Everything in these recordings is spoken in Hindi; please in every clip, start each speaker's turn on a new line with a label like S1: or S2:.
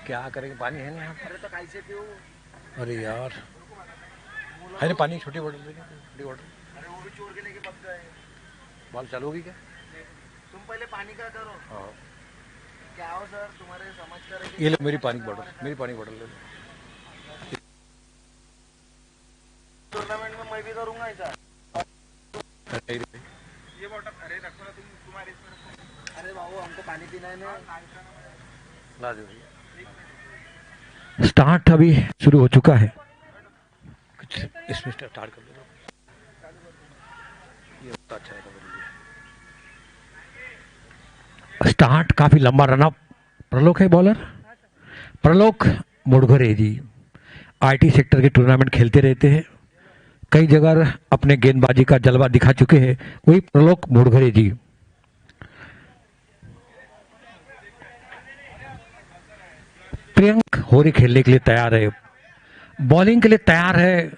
S1: क्या करेंगे, पानी है ना यहाँ पर?
S2: अरे तो कैसे पियो?
S1: अरे यार, है ना पानी? छोटी बोतल देनी, छोटी बोतल।
S2: अरे वो भी चोर के लेके बच गए।
S1: बॉल चालू होगी क्या?
S2: तुम पहले पानी का करो।
S1: हाँ,
S2: क्या हो सर, तुम्हारे समझ कर
S1: ये लो मेरी पानी की बोतल, मेरी पानी की बोतल ले लो।
S2: टूर्नामेंट में मैं भी करूंगा ऐसा।
S1: नहीं रे,
S2: ये बोतल अरे रखो ना, तुम तुम्हारे इसमें रखो। अरे बाबू हमको पानी पीना है ना।
S1: ला दो।
S3: स्टार्ट अभी शुरू हो चुका है।
S1: कुछ इसमें स्टार्ट कर लो। ये बहुत अच्छा है मेरे लिए।
S3: स्टार्ट काफी लंबा रनअप। प्रलोक है बॉलर। प्रलोक मुड़घरे जी आईटी सेक्टर के टूर्नामेंट खेलते रहते हैं, कई जगह अपने गेंदबाजी का जलवा दिखा चुके हैं, वही प्रलोक मुड़घरे जी। प्रियंक होरी खेलने के लिए तैयार है, बॉलिंग के लिए तैयार है।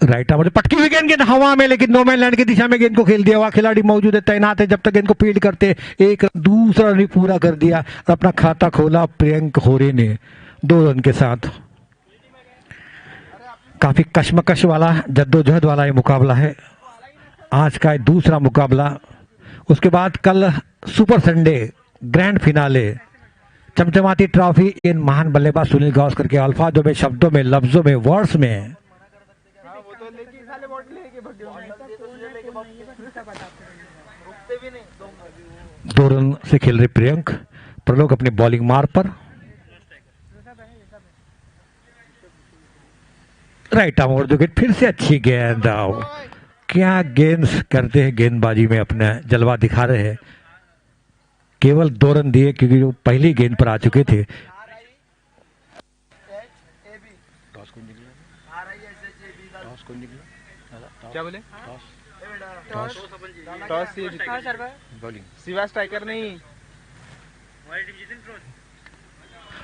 S3: राइट आर्म पटकी हुई गेंद हवा में, लेकिन नो मैन लैंड की दिशा में गेंद को खेल दिया हुआ। खिलाड़ी मौजूद है, तैनात है, जब तक गेंद को फील्ड करते। एक दूसरा रन पूरा कर दिया और अपना खाता खोला प्रियंक होरे ने 2 रन के साथ। काफी कशमकश वाला, जद्दोजहद वाला ये मुकाबला है, आज का दूसरा मुकाबला। उसके बाद कल सुपर संडे ग्रैंड फिनाले, चमचमाती ट्रॉफी इन महान बल्लेबाज सुनील गावस्कर के अल्फाजों में, शब्दों में, लफ्जों में, वर्ड्स में।
S2: रुकते भी नहीं।
S3: 2 रन से खेल रहे प्रियंक। प्रलोक अपनी बॉलिंग मार पर। Right arm over the wicket, फिर से अच्छी गेंद। क्या गेंद करते हैं, गेंदबाजी में अपना जलवा दिखा रहे हैं। केवल 2 रन दिए क्योंकि वो पहली गेंद पर आ चुके थे।
S1: टॉस कौन निकला? टॉस कौन निकला?
S2: क्या बोले?
S1: Toss
S2: toss
S1: bowling.
S2: सिवा स्ट्राइकर नहीं।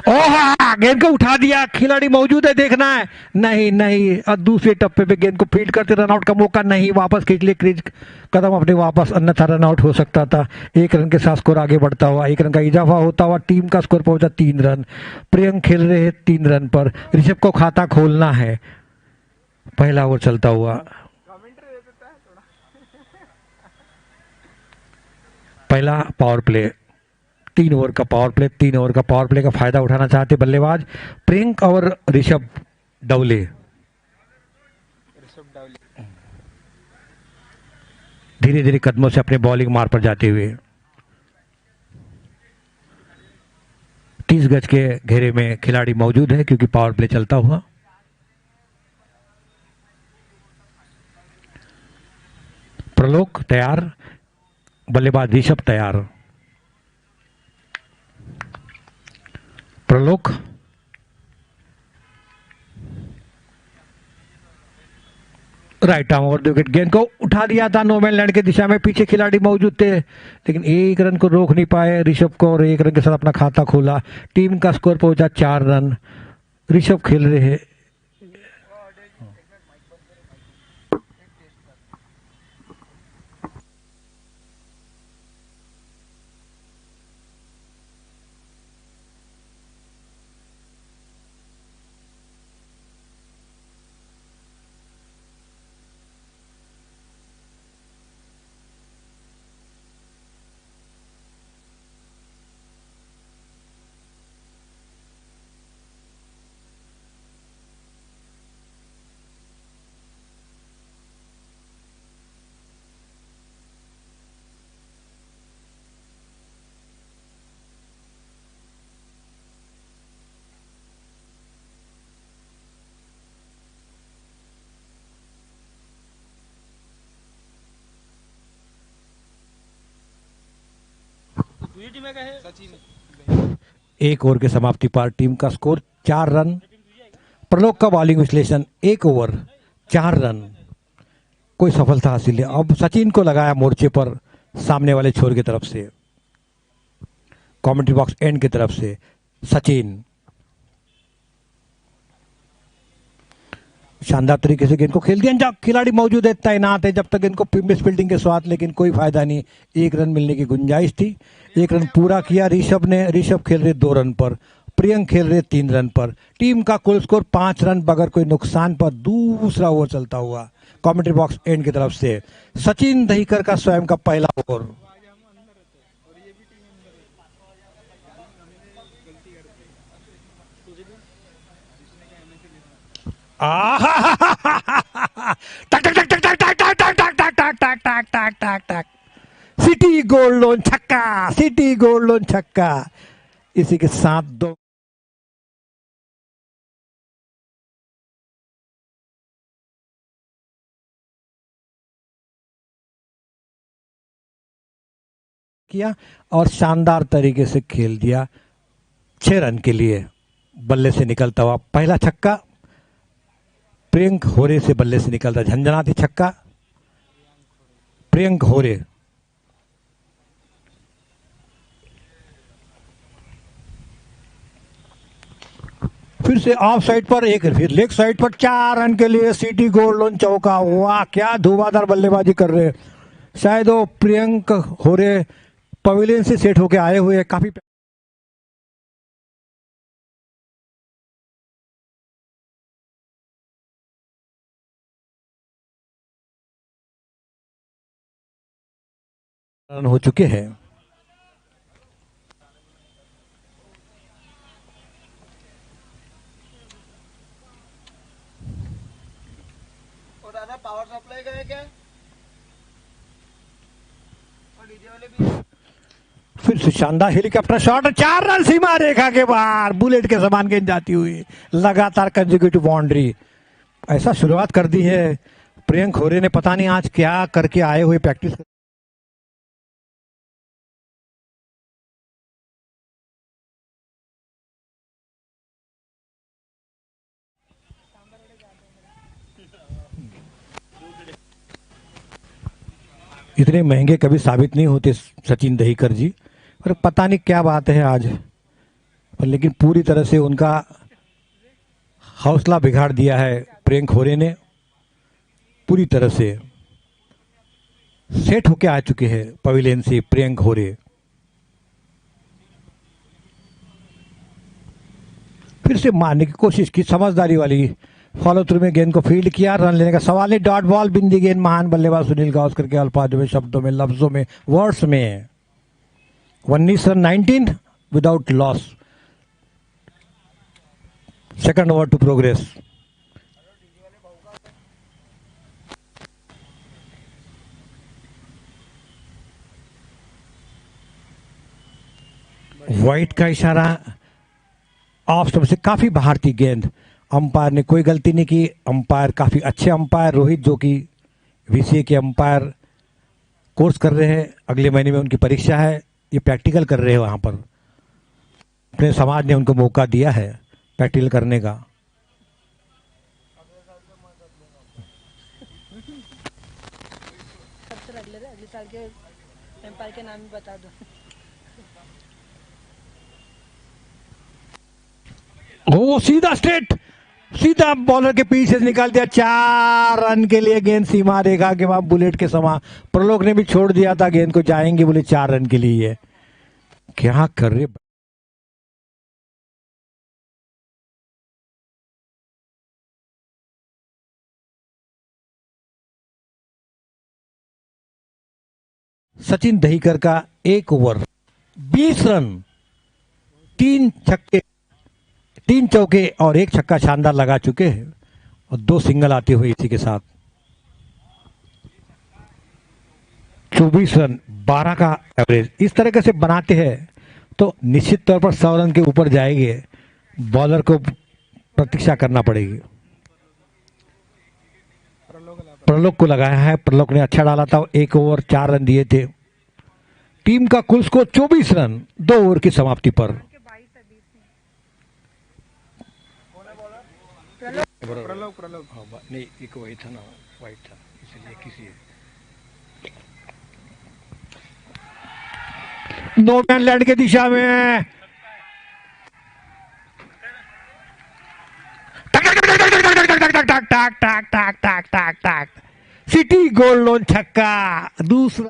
S3: ओह, गेंद को उठा दिया, खिलाड़ी मौजूद है, देखना है। नहीं नहीं, और दूसरे टप्पे पे गेंद को फील्ड करते रनआउट का मौका नहीं, वापस खींच लिए क्रीज कदम अपने वापस, अन्यथा रनआउट हो सकता था। 1 रन के साथ स्कोर आगे बढ़ता हुआ, 1 रन का इजाफा होता हुआ टीम का स्कोर पहुंचा 3 रन। प्रियंक खेल रहे हैं 3 रन पर। ऋषभ को खाता खोलना है। पहला ओवर चलता हुआ, पहला पावर प्ले, 3 ओवर का पावर प्ले। 3 ओवर का पावर प्ले का फायदा उठाना चाहते बल्लेबाज प्रियंक और ऋषभ डवले। धीरे धीरे कदमों से अपने बॉलिंग मार पर जाते हुए 30 गज के घेरे में खिलाड़ी मौजूद है क्योंकि पावर प्ले चलता हुआ। प्रलोक तैयार, बल्लेबाज ऋषभ तैयार। Pralok right arm over the wicket, गेंद को उठा दिया था नो मैन लैंड की दिशा में, पीछे खिलाड़ी मौजूद थे लेकिन 1 रन को रोक नहीं पाए ऋषभ को, और 1 रन के साथ अपना खाता खोला। टीम का स्कोर पहुंचा 4 रन। ऋषभ खेल रहे हैं।
S2: सचिन
S3: 1 ओवर के समाप्ति पर टीम का स्कोर 4 रन। प्रलोक का बॉलिंग विश्लेषण, 1 ओवर 4 रन, कोई सफलता हासिल नहीं। अब सचिन को लगाया मोर्चे पर सामने वाले छोर की तरफ से, कमेंट्री बॉक्स एंड की तरफ से। सचिन शानदार तरीके से गेंद को खेल दिया। जब खिलाड़ी मौजूद है, तैनात है, जब तक इनको मिस फील्डिंग के स्वाद, लेकिन कोई फायदा नहीं। 1 रन मिलने की गुंजाइश थी, 1 रन पूरा किया ऋषभ ने। ऋषभ खेल रहे 2 रन पर, प्रियंक खेल रहे 3 रन पर। टीम का कुल स्कोर 5 रन बगैर कोई नुकसान पर। दूसरा ओवर चलता हुआ कमेंट्री बॉक्स एंड की तरफ से सचिन दहीकर का स्वयं का पहला ओवर। सिटी गोल्ड लोन छक्का, सिटी गोल्ड लोन छक्का। इसी के साथ 2 किया और शानदार तरीके से खेल दिया। 6 रन के लिए बल्ले से निकलता हुआ पहला छक्का। प्रियंक होरे से बल्ले से निकलता झंझनाती छक्का। प्रियंक होरे फिर से ऑफ साइड पर, एक फिर लेग साइड पर 4 रन के लिए सिटी गोल्ड लोन चौका। वाह, क्या धुआंधार बल्लेबाजी कर रहे। शायद वो प्रियंक होरे पवेलियन से सेट होके आए हुए, काफी रन हो चुके हैं।
S2: और दादा पावर सप्लाई का है क्या? और डीजे वाले भी है?
S3: फिर से शानदार हेलीकॉप्टर शॉट, 4 रन सीमा रेखा के बाहर, बुलेट के समान गेंद जाती हुई। लगातार कंसेक्यूटिव बाउंड्री। ऐसा शुरुआत कर दी है प्रियंक होरे ने, पता नहीं आज क्या करके आए हुए प्रैक्टिस। इतने महंगे कभी साबित नहीं होते सचिन दहीकर जी, पर पता नहीं क्या बात है आज। पर लेकिन पूरी तरह से उनका हौसला बिगाड़ दिया है प्रियंक होरे ने। पूरी तरह से सेट होके आ चुके हैं पवेलियन से प्रियंक होरे। फिर से मारने की कोशिश की, समझदारी वाली फॉलो थ्रू में गेंद को फील्ड किया। रन लेने का सवाल नहीं। डॉट बॉल, बिंदी गेंद। महान बल्लेबाज सुनील गावस्कर के अल्फाजों में, शब्दों में, लफ्जों में, वर्ड्स में। 19 run 19 without loss. Second over to progress. Wide का इशारा, ऑफ स्टंप से काफी बाहर थी गेंद। अंपायर ने कोई गलती नहीं की। अंपायर काफी अच्छे अंपायर रोहित, जो कि वीसीए के अंपायर कोर्स कर रहे हैं। अगले महीने में उनकी परीक्षा है, ये प्रैक्टिकल कर रहे हैं वहां पर। अपने समाज ने उनको मौका दिया है प्रैक्टिकल करने का।
S4: सबसे अगले साल के एम्पायर के नाम भी बता दो।
S3: ओ सीधा स्ट्रेट, सीधा बॉलर के पीछे से निकाल दिया। 4 रन के लिए गेंद सीमा रेखा के बाद बुलेट के समा। प्रलोक ने भी छोड़ दिया था गेंद को, जाएंगे बोले 4 रन के लिए। क्या कर रहे। सचिन दहीकर का 1 ओवर 20 रन, 3 छक्के, 3 चौके और 1 छक्का शानदार लगा चुके हैं और 2 सिंगल आते हुए इसी के साथ 24 रन, 12 का एवरेज। इस तरह से बनाते हैं तो निश्चित तौर पर 100 रन के ऊपर जाएंगे। बॉलर को प्रतीक्षा करना पड़ेगी। प्रलोक को लगाया है, प्रलोक ने अच्छा डाला था। 1 ओवर 4 रन दिए थे। टीम का कुल स्कोर 24 रन 2 ओवर की समाप्ति पर।
S2: प्रलोक
S3: नहीं, एक वही था ना, वाइट था, इसलिए किसी नो मैन लैंड के दिशा में टक टक टक टक टक टक टक टक टक टक टाक टाक टाक टाक टाक टाक टाक, सिटी गोल्ड लोन छक्का दूसरा।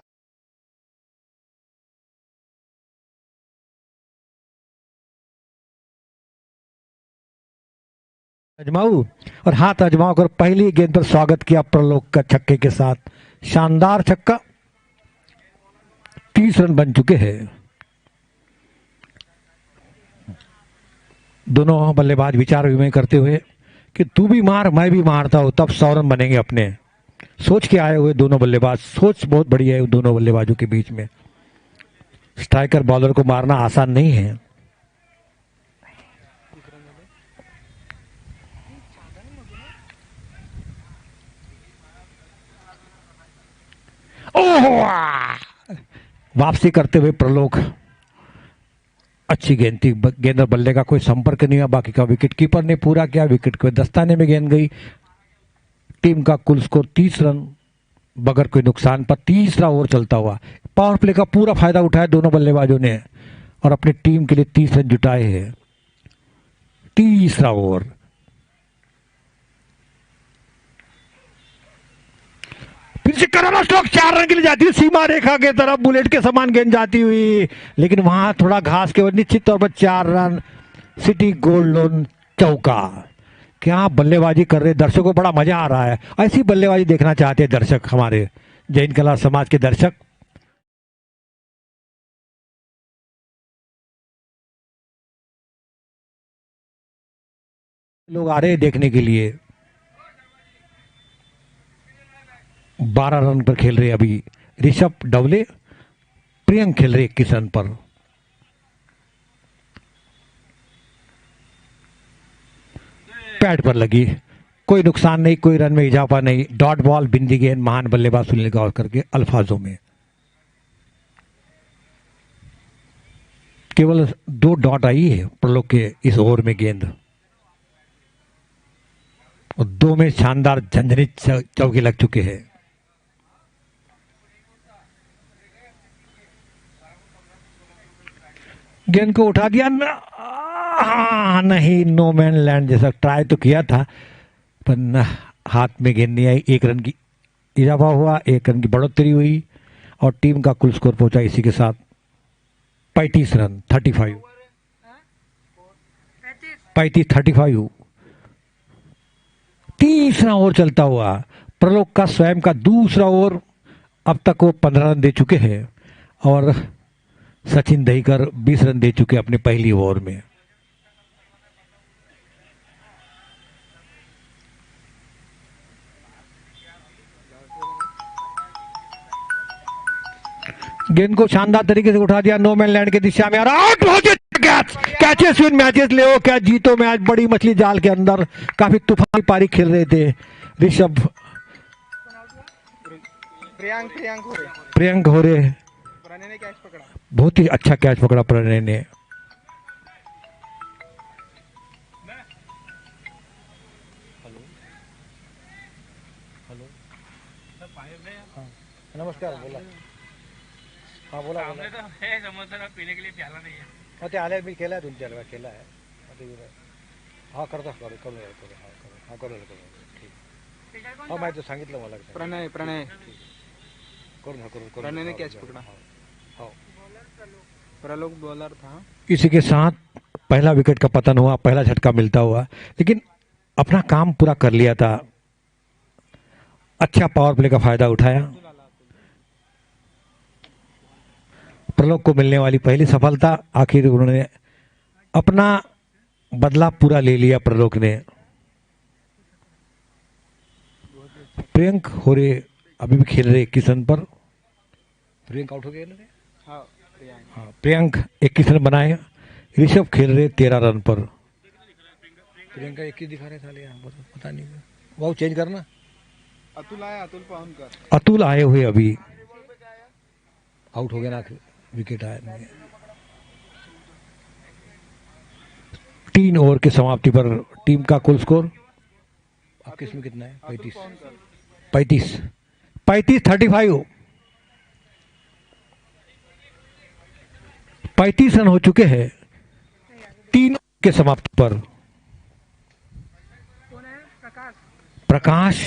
S3: आजमाऊ और हाथ आजमाओ कर पहली गेंद पर स्वागत किया प्रलोक का छक्के के साथ, शानदार छक्का। 30 रन बन चुके हैं। दोनों बल्लेबाज विचार विमर्श करते हुए कि तू भी मार मैं भी मारता हूं तब 100 रन बनेंगे अपने। सोच के आए हुए दोनों बल्लेबाज, सोच बहुत बढ़िया है दोनों बल्लेबाजों के बीच में। स्ट्राइकर बॉलर को मारना आसान नहीं है। ओह, वापसी करते हुए प्रलोक, अच्छी गेंद थी। गेंद और बल्ले का कोई संपर्क नहीं हुआ, बाकी का विकेट कीपर ने पूरा किया। विकेट के दस्ताने में गेंद गई। टीम का कुल स्कोर 30 रन बगैर कोई नुकसान पर। तीसरा ओवर चलता हुआ, पावर प्ले का पूरा फायदा उठाया दोनों बल्लेबाजों ने और अपनी टीम के लिए 30 रन जुटाए हैं। तीसरा ओवर, फिर से कराना स्ट्रोक, 4 रन के लिए जाती है सीमा रेखा के तरफ, बुलेट के समान गेंद जाती हुई, लेकिन वहां थोड़ा घास के बाद निश्चित तौर पर 4 रन। सिटी गोल्ड लोन चौका। क्या बल्लेबाजी कर रहे, दर्शकों को बड़ा मजा आ रहा है। ऐसी बल्लेबाजी देखना चाहते हैं दर्शक, हमारे जैन कला समाज के दर्शक। लोग आ रहे हैं देखने के लिए। 12 रन पर खेल रहे अभी ऋषभ डवले, प्रियंक खेल रहे 21 रन पर। पैड पर लगी, कोई नुकसान नहीं, कोई रन में इजाफा नहीं। डॉट बॉल, बिंदी गेंद, महान बल्लेबाज सुनील गावस्कर के अल्फाजों में। केवल 2 डॉट आई है प्रलोक के इस ओवर में गेंद, और 2 में शानदार झंझनित चौके लग चुके हैं। गेंद को उठा दिया नहीं, नो मैन लैंड जैसा ट्राई तो किया था पर हाथ में गेंद नहीं आई। 1 रन की इजाफा हुआ, 1 रन की बढ़ोतरी हुई और टीम का कुल स्कोर पहुंचा इसी के साथ 35 रन, 35 35। तीसरा ओवर चलता हुआ, प्रलोक का स्वयं का दूसरा ओवर। अब तक वो 15 रन दे चुके हैं और सचिन दहीकर 20 रन दे चुके अपने पहली ओवर में। गेंद को शानदार तरीके से उठा दिया नो मैन लैंड के दिशा में और आउट हो गया। कैचेस विन मैचेस ले हो, क्या जीतो मैच। बड़ी मछली जाल के अंदर काफी तूफानी पारी खेल रहे थे ऋषभ, प्रियंक हो रहे।
S2: प्रणय ने कैच पकड़ा,
S3: बहुत ही अच्छा कैच पकड़ा प्रणय ने। नमस्कार, बोला। हाँ बोला बोला।
S2: तो है समोसा पीने के लिए प्याला नहीं है।
S3: ते आले मी केला 2-4 वेळा केला आहे। हाँ करतो करू करू करू हाँ करू ठीक। हाँ मैं तो सांगितलं मला।
S2: प्रणय प्रणय
S3: करू ना करू
S2: प्रणय ने कैच पकड़ा।
S3: हाँ
S2: प्रलोक बॉलर था।
S3: इसी के साथ पहला विकेट का पतन हुआ, पहला झटका मिलता हुआ, लेकिन अपना काम पूरा कर लिया था। अच्छा पावर प्ले का फायदा उठाया। प्रलोक को मिलने वाली पहली सफलता, आखिर उन्होंने अपना बदला पूरा ले लिया प्रलोक ने। प्रियंक हो रहे अभी भी खेल रहे 21 रन पर। प्रियंक आउट हो गए ना? हाँ, प्रियंक 21 रन बनाए। ऋषभ खेल रहे 13 रन पर। प्रियंका 21 दिखा रहे साले यहाँ पर, पता नहीं वो चेंज करना।
S2: अतुल आया, अतुल पाउनकर।
S3: अतुल आए हुए अभी आउट हो गया ना, विकेट आया नहीं। 3 ओवर की समाप्ति पर टीम का कुल स्कोर आपके इसमें कितना है? 35 35 रन हो चुके हैं 3 ओवर के समाप्ति पर। प्रकाश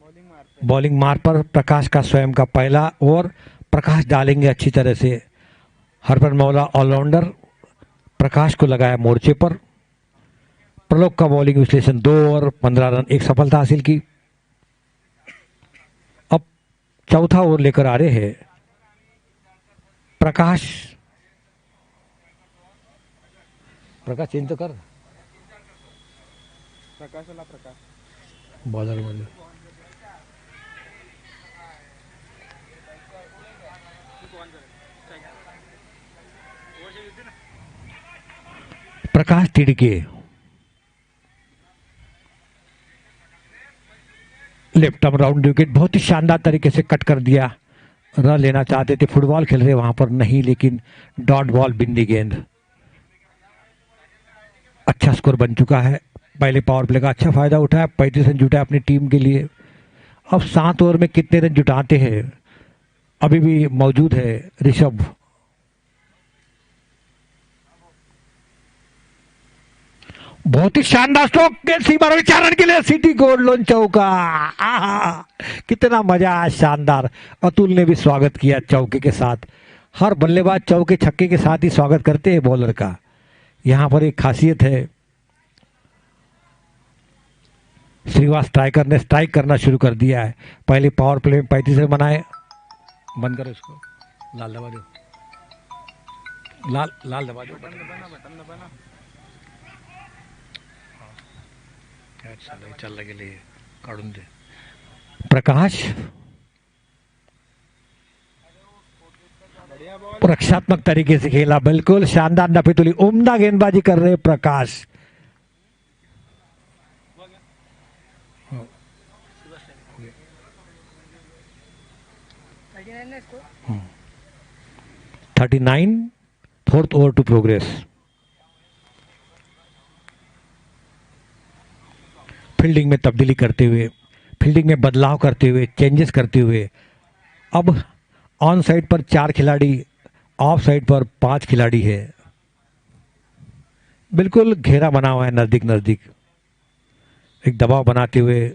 S2: बॉलिंग मारते
S3: बॉलिंग मार पर प्रकाश का स्वयं का पहला ओवर प्रकाश डालेंगे अच्छी तरह से। हरफन मौला ऑलराउंडर प्रकाश को लगाया मोर्चे पर। प्रलोक का बॉलिंग विश्लेषण 2 ओवर 15 रन, एक सफलता हासिल की। अब चौथा ओवर लेकर आ रहे हैं प्रकाश। प्रकाश चेंज तो कर
S2: प्रकाश वाला प्रकाश
S3: बॉलर में। प्रकाश Tidke left arm round wicket बहुत ही शानदार तरीके से कट कर दिया। रन लेना चाहते थे, फुटबॉल खेल रहे वहां पर नहीं, लेकिन डॉट बॉल बिंदी गेंद। अच्छा स्कोर बन चुका है। पहले पावर प्ले का अच्छा फायदा उठाया, 35 रन जुटाया अपनी टीम के लिए। अब 7 ओवर में कितने रन जुटाते हैं अभी भी मौजूद है ऋषभ। बहुत ही शानदार स्ट्रोक, सीमा 4 रन के लिए सिटी गोल्ड लोन चौका। आहा, कितना मजा आया, शानदार। अतुल ने भी स्वागत किया चौके के साथ। हर बल्लेबाज चौके छक्के के साथ ही स्वागत करते हैं बॉलर का। यहां पर एक खासियत है, श्रीवास स्ट्राइकर ने स्ट्राइक करना शुरू कर दिया है। पहले पावर प्ले में 35 रन बनाए। बंद करो इसको, लाल दबा दो, लाल दबा दो। चल लगे लिए काढून दे। प्रकाश रक्षात्मक तरीके से खेला, बिल्कुल शानदार नफीतुली उम्दा गेंदबाजी कर रहे Prakash.
S4: Score
S3: 39, fourth over to progress. Fielding में तब्दीली करते हुए, फील्डिंग में बदलाव करते हुए, चेंजेस करते हुए अब ऑन साइड पर 4 खिलाड़ी, ऑफ साइड पर 5 खिलाड़ी है। बिल्कुल घेरा बना हुआ है, नजदीक नजदीक एक दबाव बनाते हुए।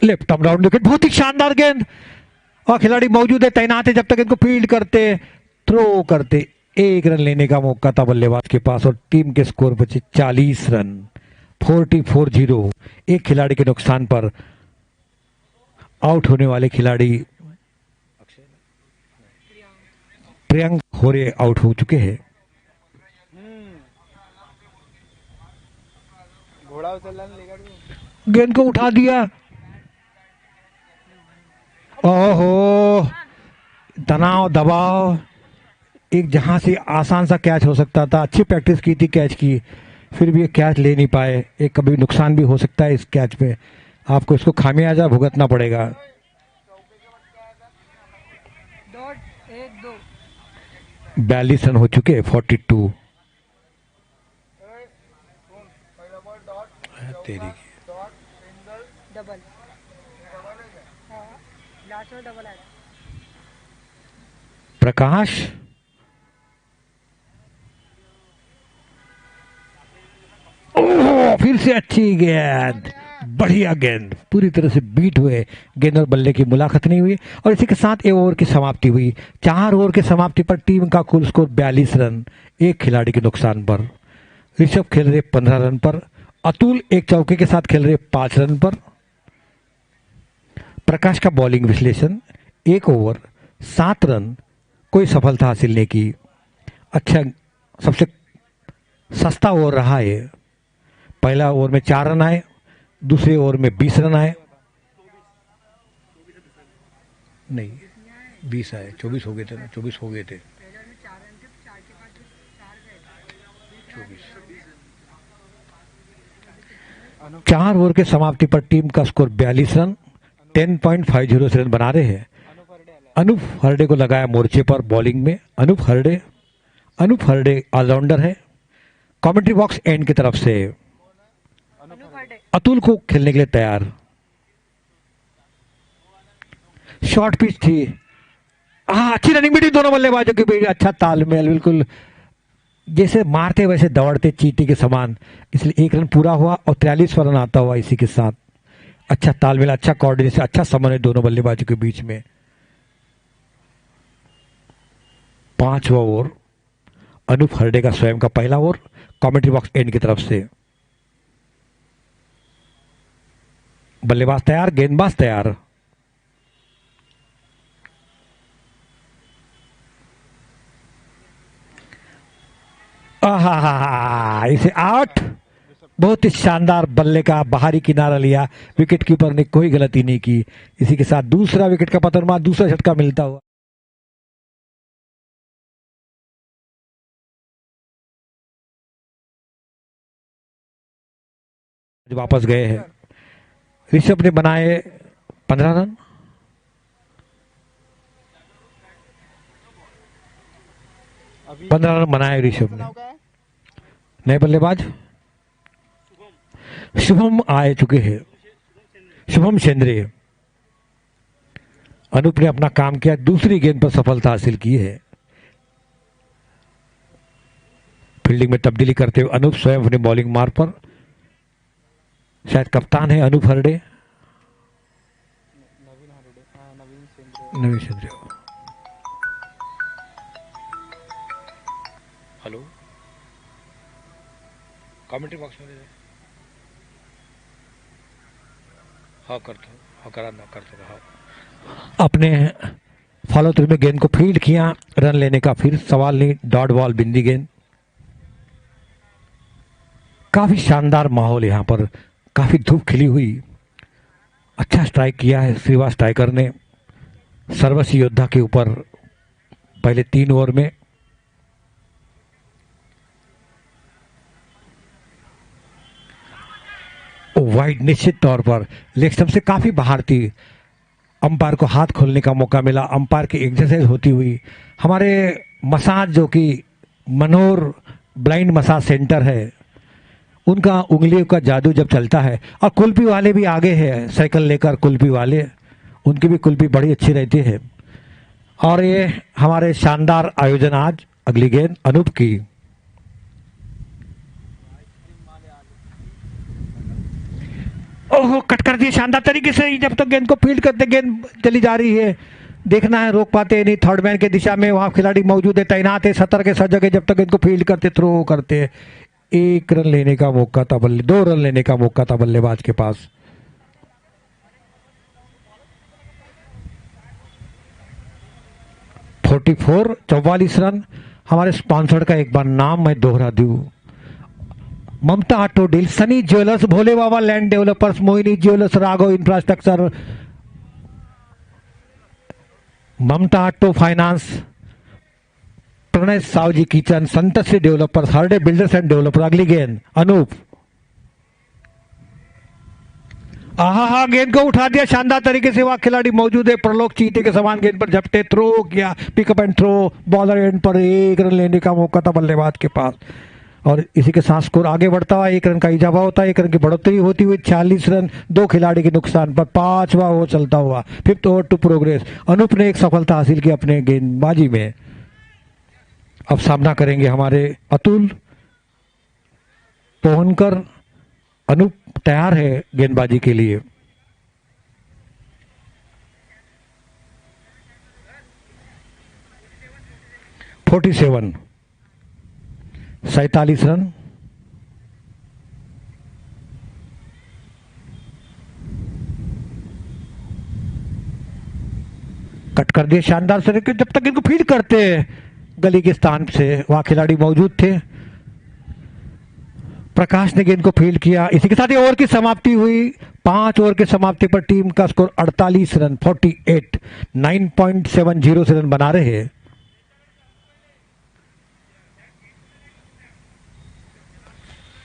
S3: लेफ्ट आर्म राउंड विकेट, बहुत ही शानदार गेंद, और खिलाड़ी मौजूद है, तैनात है, जब तक इनको फील्ड करते, थ्रो करते। 1 रन लेने का मौका था बल्लेबाज के पास और टीम के स्कोर बचे 40 रन, 44-0। एक खिलाड़ी के नुकसान पर आउट होने वाले खिलाड़ी प्रियंक होरे आउट हो चुके हैं।
S2: घोड़ा उचलना लेगा
S3: गेंद को उठा दिया। ओहो, तनाव, दबाव, एक जहां से आसान सा कैच हो सकता था। अच्छी प्रैक्टिस की थी कैच की, फिर भी ये कैच ले नहीं पाए। एक कभी नुकसान भी हो सकता है इस कैच में, आपको इसको खामियाजा भुगतना पड़ेगा।
S4: डॉट 1-2
S3: 42 रन हो चुके, 42। तेरी
S4: डबल, हाँ लास्ट में डबल आया।
S3: प्रकाश ओह, फिर से अच्छी गेंद, बढ़िया गेंद, पूरी तरह से बीट हुए। गेंद और बल्ले की मुलाकात नहीं हुई और इसी के साथ 1 ओवर की समाप्ति हुई। 4 ओवर की समाप्ति पर टीम का कुल स्कोर 42 रन, एक खिलाड़ी के नुकसान पर। ऋषभ खेल रहे 15 रन पर, अतुल एक चौके के साथ खेल रहे 5 रन पर। प्रकाश का बॉलिंग विश्लेषण, 1 ओवर 7 रन, कोई सफलता हासिल नहीं की। अच्छा, सबसे सस्ता ओवर रहा है। पहला ओवर में 4 रन आए, दूसरे ओवर में 20 रन आए, नहीं 20 आए, 24 हो गए थे ना, 24 हो गए थे, 4 ओवर के समाप्ति पर टीम का स्कोर 42 रन, 10.50 रन बना रहे हैं। अनूप हरडे को लगाया मोर्चे पर बॉलिंग में। अनूप हरडे ऑलराउंडर है। कमेंट्री बॉक्स एंड की तरफ से अतुल को खेलने के लिए तैयार। शॉर्ट पिच थी, हाँ, अच्छी रनिंग भी थी दोनों बल्लेबाजों के बीच, अच्छा तालमेल, बिल्कुल जैसे मारते वैसे दौड़ते चींटी के समान, इसलिए एक रन पूरा हुआ और 43 रन आता हुआ इसी के साथ। अच्छा तालमेल, अच्छा कोऑर्डिनेशन, अच्छा समन्वय दोनों बल्लेबाजों के बीच में। 5वां ओवर, अनूप हरडे का स्वयं का पहला ओवर, कमेंट्री बॉक्स एंड की तरफ से। बल्लेबाज तैयार, गेंदबाज तैयार। आहा, इसे आउट। बहुत ही शानदार बल्ले का बाहरी किनारा लिया, विकेट कीपर ने कोई गलती नहीं की। इसी के साथ दूसरा विकेट का पतन हुआ, दूसरा झटका मिलता हुआ। वापस गए हैं, ऋषभ ने बनाए 15 रन।
S2: अभी
S3: 15 रन बनाए ऋषभ ने।
S2: नाव का है?
S3: नए बल्लेबाज शुभम आए चुके हैं, शुभम शेंद्रे। अनूप ने अपना काम किया, दूसरी गेंद पर सफलता हासिल की है। फील्डिंग में तब्दीली करते हुए अनूप स्वयं अपनी बॉलिंग मार्ग पर, शायद कप्तान है अनूप हरडे,
S2: नवीन हरडे, हाँ नवीन सेंद्रे।
S3: नवीन शेंद्रे।
S1: हेलो, कमेंट्री बॉक्स में हाँ करता हूँ, हाँ करा ना करता हाँ।
S3: अपने फॉलो थ्रू में गेंद को फील्ड किया, रन लेने का फिर सवाल नहीं, डॉट बॉल बिंदी गेंद। काफी शानदार माहौल यहां पर, काफी धूप खिली हुई। अच्छा स्ट्राइक किया है श्रीवास टाइगर ने सर्वस्वी योद्धा के ऊपर पहले 3 ओवर में। वाइड निश्चित तौर पर लेग स्टंप से काफी बाहर थी। अंपायर को हाथ खोलने का मौका मिला, अंपायर की एक्सरसाइज होती हुई। हमारे मसाज जो कि मनोर ब्लाइंड मसाज सेंटर है, उनका उंगलियों का जादू जब चलता है, और कुल्फी वाले भी आगे हैं साइकिल लेकर, कुल्फी वाले, उनकी भी कुल्फी बड़ी अच्छी रहती है। और ये हमारे शानदार आयोजन आज अगली गेंद अनूप की। ओहो, कट कर दिए शानदार तरीके से। जब तक गेंद को फील्ड करते, गेंद चली जा रही है, देखना है रोक पाते नहीं। थर्ड मैन के दिशा में वहां खिलाड़ी मौजूद है, तैनात है, सतर्क है, सजग है। जब तक इनको फील्ड करते, थ्रो करते, 1 रन लेने का मौका था 2 रन लेने का मौका था बल्लेबाज के पास। Four 44 run. हमारे स्पॉन्सर का एक बार नाम मैं दोहरा दूं, Mamata auto deal, Sunny jewellers, Bhole Baba land developers, Mohini jewellers, Raghav infrastructure, Mamata auto finance, Pranay Saoji kitchen, Santshri developers, Harde builders and developer. अगली गेंद अनूप। आहा, गेंद को उठा दिया शानदार तरीके से, वहां खिलाड़ी मौजूद है, प्रलोक चीते के समान गेंद पर झपटे, थ्रो किया, pickup and throw, bowler end पर 1 रन लेने का मौका था बल्लेबाज के पास। और इसी के साथ स्कोर आगे बढ़ता हुआ, 1 रन का इजाफा होता है, 1 रन की बढ़ोतरी होती हुई 46 रन, 2 खिलाड़ी के नुकसान पर। 5वां ओवर चलता हुआ, 5th over to progress. Anoop ने एक सफलता हासिल की अपने गेंदबाजी में। अब सामना करेंगे हमारे अतुल पोहनकर। अनूप तैयार है गेंदबाजी के लिए। (47) 47 रन। कट कर दिए शानदार से, जब तक इनको फीड करते गली के स्थान से, वहां खिलाड़ी मौजूद थे। प्रकाश ने गेंद को फील्ड किया। इसी के साथ ही ओवर की समाप्ति हुई। 5 ओवर की समाप्ति पर टीम का स्कोर 48 रन, 48, 9.70 से रन बना रहे हैं।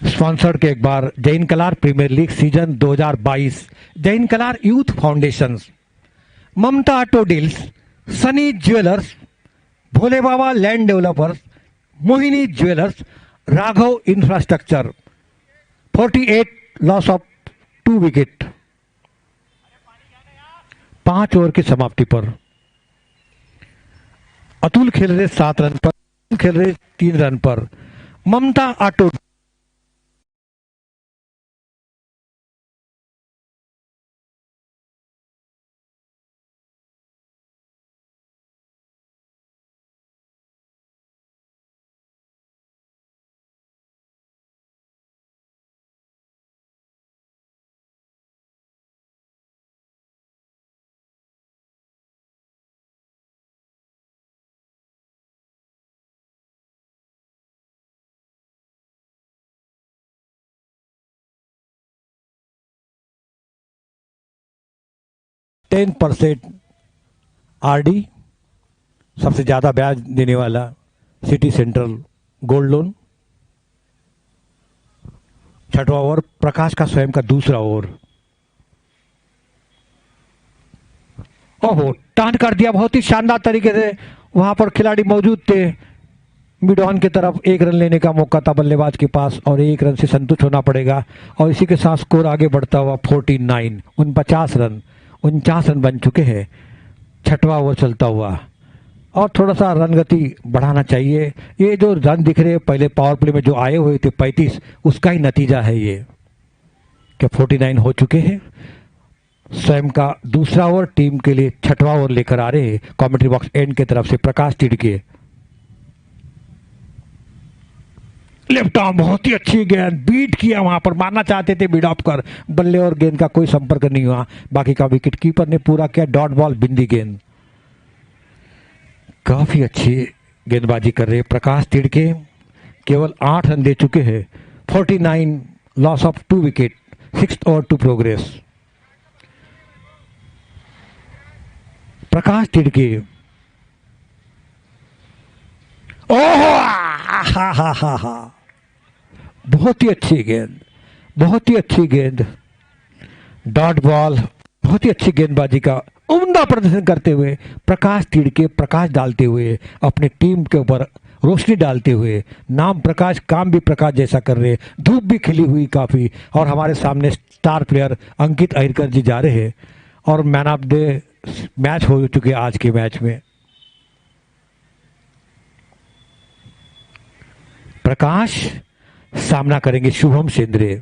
S3: स्पॉन्सर्ड के एक बार Jain Kalar premier league season 2022, Jain Kalar youth foundation, Mamata auto deals, Sunny jewellers, Bhole Baba land developers, Mohini jewellers, Raghav infrastructure. 48 loss of 2 wicket. 5 over की समाप्ति पर अतुल खेल रहे 7 रन पर, खेल रहे 3 रन पर। Mamata auto ten percent RD, सबसे ज्यादा ब्याज देने वाला सिटी सेंट्रल गोल्ड लोन। 6वां ओवर, प्रकाश का स्वयं का दूसरा ओवर। ओहो, टर्न कर दिया बहुत ही शानदार तरीके से। वहां पर खिलाड़ी मौजूद थे। मिड ऑन की तरफ 1 रन लेने का मौका था बल्लेबाज के पास और 1 रन से संतुष्ट होना पड़ेगा। और इसी के साथ स्कोर आगे बढ़ता हुआ 49, 49 रन बन चुके हैं। 6वां ओवर चलता हुआ और थोड़ा सा रन गति बढ़ाना चाहिए। ये जो रन दिख रहे पहले पावर प्ले में जो आए हुए थे 35, उसका ही नतीजा है ये कि 49 हो चुके हैं। स्वयं का दूसरा ओवर टीम के लिए 6वां ओवर लेकर आ रहे हैं कमेंट्री बॉक्स एंड की तरफ से प्रकाश तिड़के। लेफ्ट आर्म, बहुत ही अच्छी गेंद, बीट किया, वहां पर मारना चाहते थे बीट ऑफ कर, बल्ले और गेंद का कोई संपर्क नहीं हुआ। बाकी का विकेट कीपर ने पूरा किया, डॉट बॉल बिंदी गेंद। काफी अच्छी गेंदबाजी कर रहे प्रकाश तिड़के, केवल 8 रन दे चुके हैं। 49, loss of 2 wicket, 6th over to progress. Prakash Tidke, ओहो, हा, बहुत ही अच्छी गेंद, बहुत ही अच्छी गेंद, डॉट बॉल। बहुत ही अच्छी गेंदबाजी का उम्दा प्रदर्शन करते हुए प्रकाश तिड़के, प्रकाश डालते हुए, अपनी टीम के ऊपर रोशनी डालते हुए, नाम प्रकाश काम भी प्रकाश जैसा कर रहे। धूप भी खिली हुई काफी और हमारे सामने स्टार प्लेयर अंकित अहिरकर जी जा रहे हैं और मैन ऑफ द मैच हो चुके आज के मैच में। प्रकाश सामना करेंगे शुभम सेंद्रे।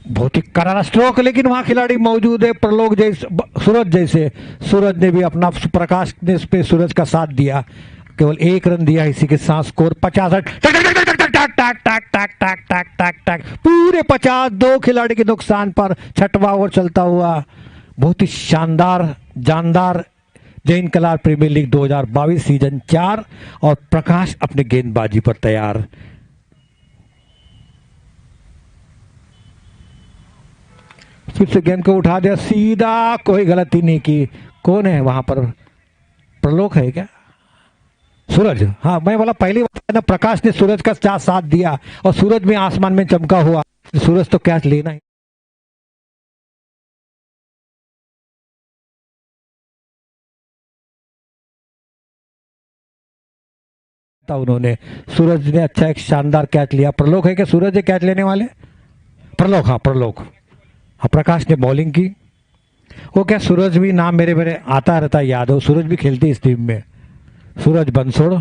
S3: बहुत ही करारा स्ट्रोक, लेकिन वहां खिलाड़ी मौजूद है प्रलोक जैसे, सूरज जैसे। सूरज ने भी अपना, प्रकाश ने इस पे सूरज का साथ दिया, केवल 1 रन दिया। इसी के साथ स्कोर 65, टक पूरे 50, 2 खिलाड़ी के नुकसान पर 6वां ओवर चलता हुआ। बहुत ही शानदार, जानदार Jain Kalar premier league 2022 season 4 और प्रकाश अपने गेंदबाजी पर तैयार। फिर से गेंद को उठा दिया सीधा, कोई गलती नहीं की। कौन है वहां पर, प्रलोक है क्या, सूरज? हाँ, मैं बोला पहली बार ना, प्रकाश ने सूरज का साथ दिया और सूरज में आसमान में चमका हुआ, सूरज तो कैच लेना है। उन्होंने, सूरज ने अच्छा एक शानदार कैच लिया। प्रलोक है क्या सूरज है कैच लेने वाले? प्रलोक, हाँ प्रलोक। हाँ, प्रकाश ने बॉलिंग की। वो क्या, सूरज भी नाम मेरे आता रहता है याद हो, सूरज भी खेलते इस टीम में, सूरज बंसोड़।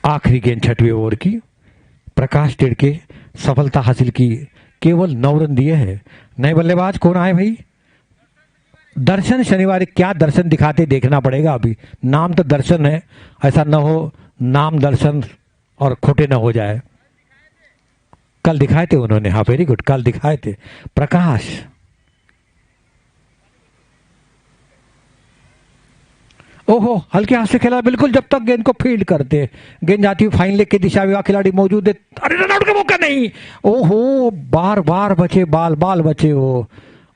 S3: आखिरी गेंद 6वें ओवर की, प्रकाश तिड़के सफलता हासिल की, केवल 9 रन दिए हैं। नए बल्लेबाज कौन आए भाई? दर्शन शनिवार, क्या दर्शन दिखाते देखना पड़ेगा। अभी नाम तो दर्शन है, ऐसा न हो नाम दर्शन और खोटे न हो जाए। कल दिखाए थे उन्होंने, हाँ वेरी गुड, कल दिखाए थे। प्रकाश, ओहो, हल्के हाथ से खेला बिल्कुल, जब तक गेंद को फील्ड करते, गेंद जाती हुई फाइन लेग के दिशा में, खिलाड़ी मौजूद है। अरे रन आउट का मौका नहीं, ओहो, बार बार बचे, बाल बचे वो।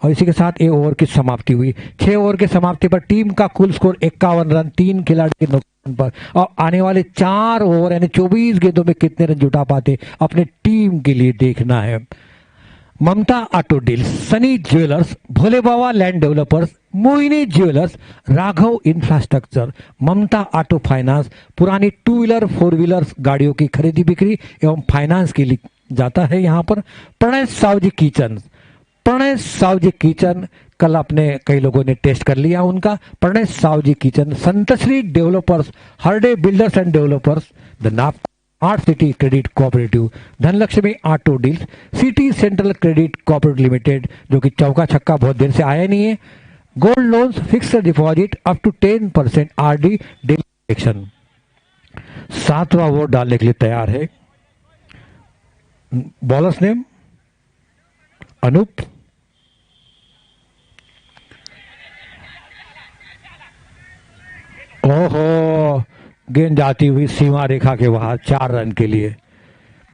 S3: और इसी के साथ 1 ओवर की समाप्ति हुई। 6 ओवर की समाप्ति पर टीम का कुल स्कोर 51 रन, 3 खिलाड़ी के नुकसान पर। और आने वाले 4 ओवर यानी 24 गेंदों में कितने रन जुटा पाते अपने टीम के लिए देखना है। Mamata auto deals, Sunny jewellers, Bhole Baba land developers, Mohini jewellers, Raghav infrastructure, ममता ऑटो फाइनेंस पुरानी 2 व्हीलर 4 व्हीलर गाड़ियों की खरीदी बिक्री एवं फाइनेंस के लिए जाता है यहाँ पर। प्रणय सावजी किचन, प्रणय साहू जी किचन कल अपने कई लोगों ने टेस्ट कर लिया उनका। Pranay Sahu ji kitchen, Santshri developers, Harde builders and developers, the नाप art city credit cooperative, Dhanlakshmi auto deals, city central credit cooperative limited जो कि चौका छक्का बहुत देर से आया नहीं है, gold loans, fixed deposit up to 10% RD डिलेक्शन। 7वां वोट डालने के लिए तैयार है। बॉलर्स नेम अनूप, ओहो, गेंद जाती हुई सीमा रेखा के बाहर 4 रन के लिए।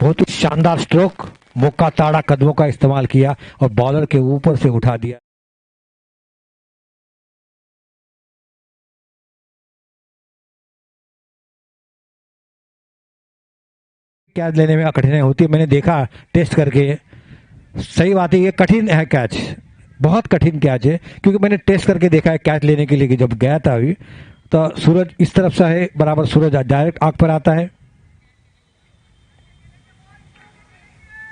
S3: बहुत ही शानदार स्ट्रोक, मौका ताड़ा कदमों का इस्तेमाल किया और बॉलर के ऊपर से उठा दिया। कैच लेने में कठिनाई होती है, मैंने देखा टेस्ट करके। सही बात है, ये कठिन है कैच, बहुत कठिन कैच है, क्योंकि मैंने टेस्ट करके देखा है कैच लेने के लिए कि जब गया था अभी तो सूरज इस तरफ से है, बराबर सूरज डायरेक्ट आंख पर आता है।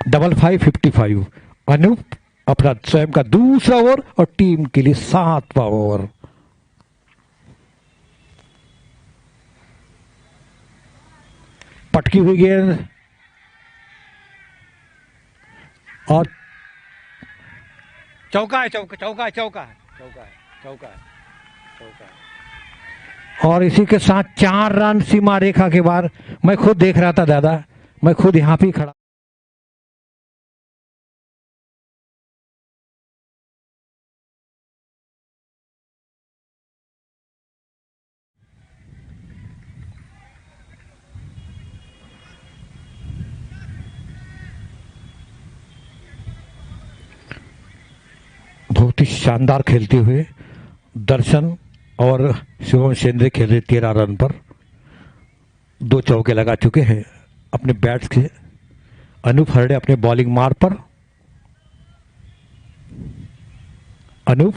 S3: 55-55 अनूप अपना स्वयं का दूसरा ओवर और टीम के लिए 7वां ओवर। पटकी हुई गेंद और चौका है, चौका चौका है, चौका है, चौका है, चौका है, चौका है। और इसी के साथ 4 रन सीमा रेखा के बाहर। मैं खुद देख रहा था दादा, मैं खुद यहां पे खड़ा। बहुत ही शानदार खेलते हुए दर्शन और शिवम शेंद्रे खेल रहे 13 रन पर, 2 चौके लगा चुके हैं अपने बैट्स के। अनूप हरडे अपने बॉलिंग मार पर। अनूप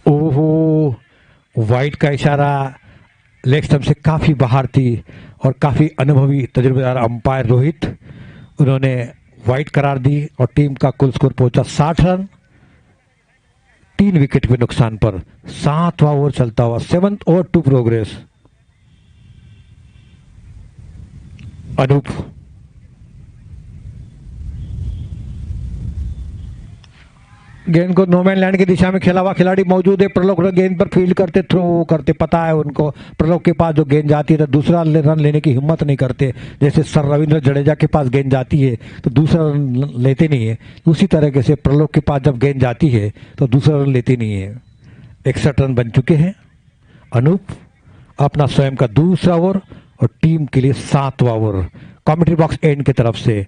S3: ओहो, वाइट का इशारा लेग स्टंप से काफी बाहर थी और काफी अनुभवी तजुर्बेदार अंपायर रोहित, उन्होंने वाइट करार दी और टीम का कुल स्कोर पहुंचा 60 रन, 3 विकेट के नुकसान पर। 7वां ओवर चलता हुआ, 7th over to progress. Anoop गेंद को नोमैन लैंड की दिशा में खेला हुआ खिलाड़ी मौजूद है। प्रलोक गेंद पर फील्ड करते, थ्रो करते, पता है उनको प्रलोक के पास जो गेंद जाती है तो दूसरा रन लेने की हिम्मत नहीं करते। जैसे सर रविंद्र जडेजा के पास गेंद जाती है तो दूसरा रन लेते नहीं है, उसी तरीके से प्रलोक के पास जब गेंद जाती है तो दूसरा रन लेते नहीं है। 61 रन बन चुके हैं। अनूप अपना स्वयं का दूसरा ओवर और टीम के लिए 7वां ओवर। कमेंट्री बॉक्स एंड की तरफ से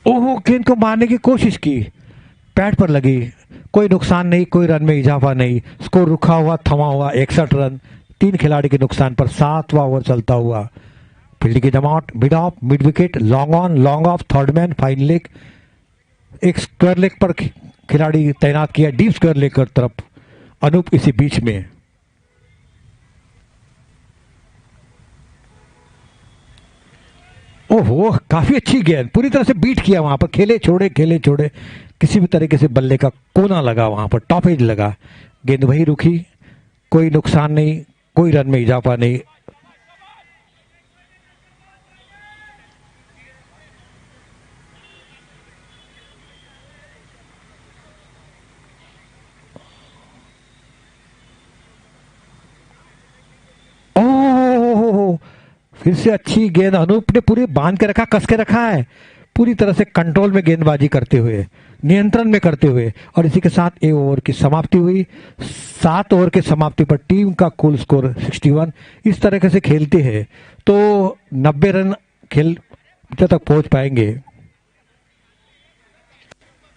S3: ओहो, गेंद को मारने की कोशिश की, पैड पर लगी, कोई नुकसान नहीं, कोई रन में इजाफा नहीं, स्कोर रुका हुआ, थमा हुआ। 61 रन 3 खिलाड़ी के नुकसान पर 7वां ओवर चलता हुआ। फील्ड की जमावट, mid off, mid wicket, long on, long off, third man, fine leg, एक स्क्वायर लेग पर खिलाड़ी तैनात किया, डीप स्क्वायर लेग की तरफ। अनूप इसी बीच में। ओहो, काफी अच्छी गेंद, पूरी तरह से बीट किया वहां पर, खेले छोड़े, खेले छोड़े, किसी भी तरीके से बल्ले का कोना लगा वहां पर, टॉप एज लगा, गेंद वही रुकी, कोई नुकसान नहीं, कोई रन में इजाफा नहीं। फिर से अच्छी गेंद, अनूप ने पूरी बांध के रखा, कस के रखा है, पूरी तरह से कंट्रोल में गेंदबाजी करते हुए, नियंत्रण में करते हुए। और इसी के साथ 1 ओवर की समाप्ति हुई। 7 ओवर की समाप्ति पर टीम का कुल स्कोर 61। इस तरह से खेलते हैं तो 90 रन खेल तक पहुंच पाएंगे।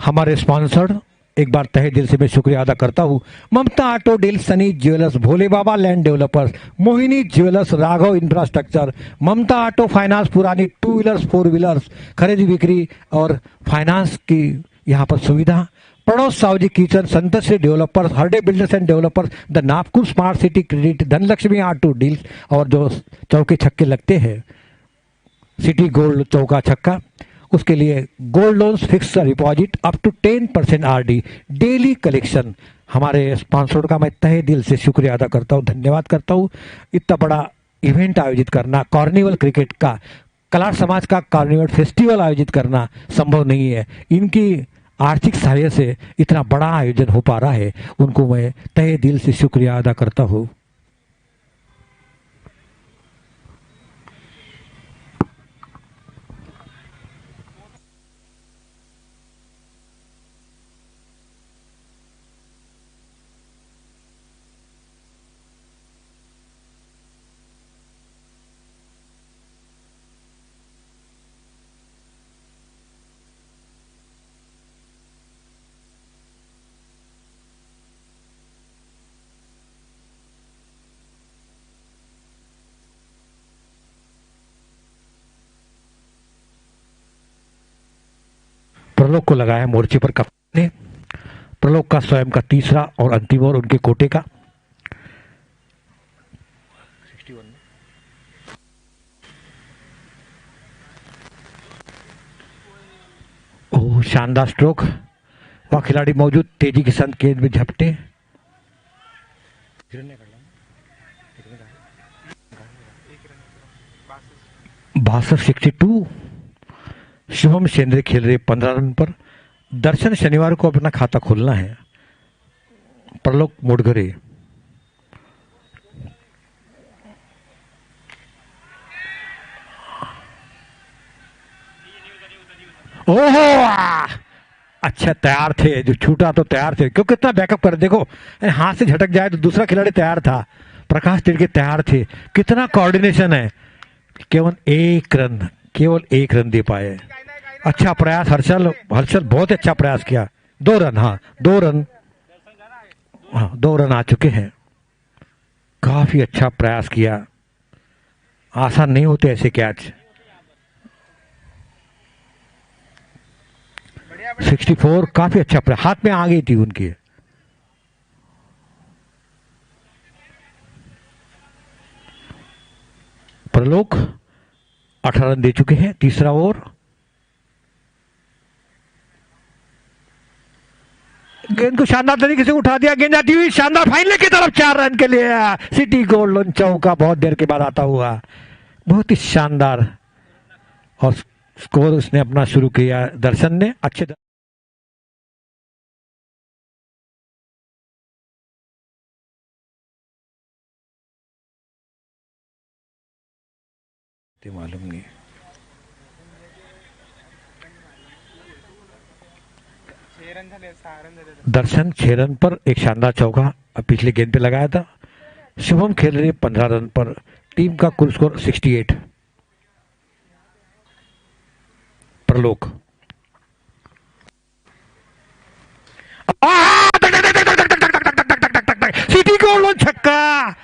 S3: हमारे स्पॉन्सर्ड एक बार तहे दिल से मैं शुक्रिया अदा करता हूँ। Mamata auto deal, Sunny jewellers, Bhole Baba land developers, Mohini jewellers, Raghav infrastructure, ममता ऑटो फाइनेंस, पुरानी 2 व्हीलर्स 4 व्हीलर्स खरीदी बिक्री और फाइनेंस की यहाँ पर सुविधा। Pranav Saoji kitchen, Santshri developers, Harde builders and developers, the Nagpur smart city credit, Dhanlakshmi R2 deals, और जो चौके छक्के लगते हैं सिटी गोल्ड चौका छक्का, उसके लिए gold loans, fix deposit up to 10% RD, daily collection. हमारे स्पॉन्सर का मैं तहे दिल से शुक्रिया अदा करता हूँ, धन्यवाद करता हूँ। इतना बड़ा इवेंट आयोजित करना, कार्निवल क्रिकेट का, कलार समाज का कार्निवल फेस्टिवल आयोजित करना संभव नहीं है। इनकी आर्थिक सहायता से इतना बड़ा आयोजन हो पा रहा है, उनको मैं तहे दिल से शुक्रिया अदा करता हूँ। प्रलोक को लगाया मोर्चे पर कप्तान ने। प्रलोक का स्वयं का तीसरा और अंतिम ओवर उनके कोटे का।
S1: 61 में
S3: ओह, शानदार स्ट्रोक। वह खिलाड़ी मौजूद, तेजी के संग गेंद में झपटे। 62। शुभम शेंद्रे खेल रहे 15 रन पर। दर्शन शनिवार को अपना खाता खोलना है। प्रलोक मोडघरे। ओहो, अच्छा तैयार थे, जो छूटा तो तैयार थे, क्योंकि कितना बैकअप कर, देखो हाथ से झटक जाए तो दूसरा खिलाड़ी तैयार था। प्रकाश तिड़के तैयार थे, कितना कोऑर्डिनेशन है। केवल एक रन दे पाए। अच्छा प्रयास हर्षल, बहुत अच्छा प्रयास किया। 2 रन, हाँ 2 रन, हाँ 2 रन आ चुके हैं। काफी अच्छा प्रयास किया, आसान नहीं होते ऐसे कैच। 64, काफी अच्छा प्रयास, हाथ में आ गई थी उनकी। प्रलोक 18 रन दे चुके हैं, तीसरा ओवर। गेंद को शानदार तरीके से उठा दिया, गेंद आती हुई शानदार फाइनल की तरफ, 4 रन के लिए सिटी गोल्ड लोन चौका बहुत देर के बाद आता हुआ, बहुत ही शानदार। और स्कोर उसने अपना शुरू किया दर्शन ने, अच्छे मालूम नहीं। दर्शन 6 रन पर एक शानदार चौका पिछले गेंद पे लगाया था। शुभम खेल रहे 15 रन पर। टीम का कुल स्कोर 68। प्रलोक सिटी गोल्ड छक्का,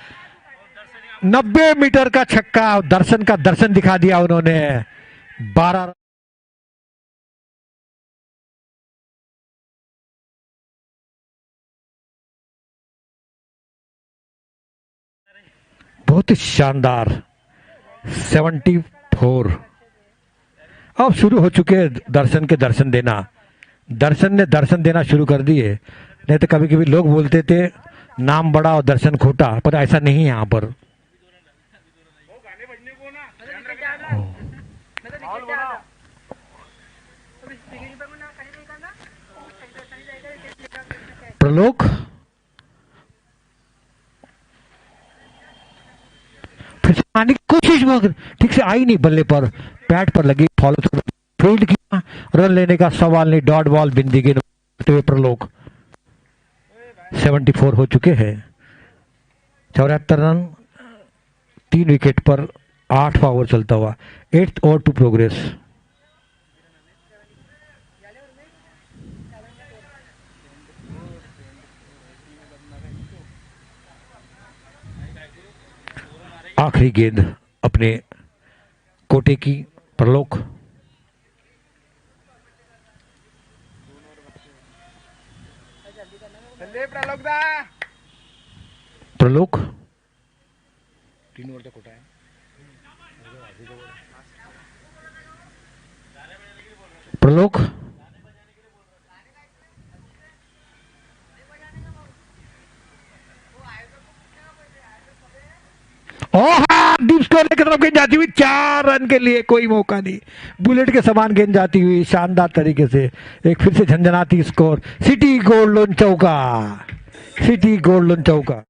S3: 90 मीटर का छक्का, दर्शन का दर्शन दिखा दिया उन्होंने। 12 बहुत ही शानदार 74। अब शुरू हो चुके दर्शन के दर्शन देना। दर्शन ने दर्शन देना शुरू कर दिए। नहीं तो कभी कभी लोग बोलते थे नाम बड़ा और दर्शन खोटा, पर ऐसा नहीं है यहाँ पर। प्रलोक फिर से आने की कोशिश, मगर ठीक से आई नहीं, बल्ले पर पैड पर लगी, फॉलो थ्रू फील्ड किया। रन लेने का सवाल नहीं, डॉट बॉल बिंदी गेंद हुए प्रलोक। 74 हो चुके हैं। 74 रन 3 विकेट पर 8वां ओवर चलता हुआ। 8th over to progress. आखिरी गेंद अपने कोटे की, प्रलोक। प्रलोक
S1: 3 ओवर तक उठाए
S3: प्रलोक डीप स्कोर की तरफ गेंद जाती हुई 4 रन के लिए, कोई मौका नहीं। बुलेट के समान गेंद जाती हुई शानदार तरीके से एक फिर से झंझनाती स्कोर। सिटी गोल्ड लोन चौका, सिटी गोल्ड लोन चौका।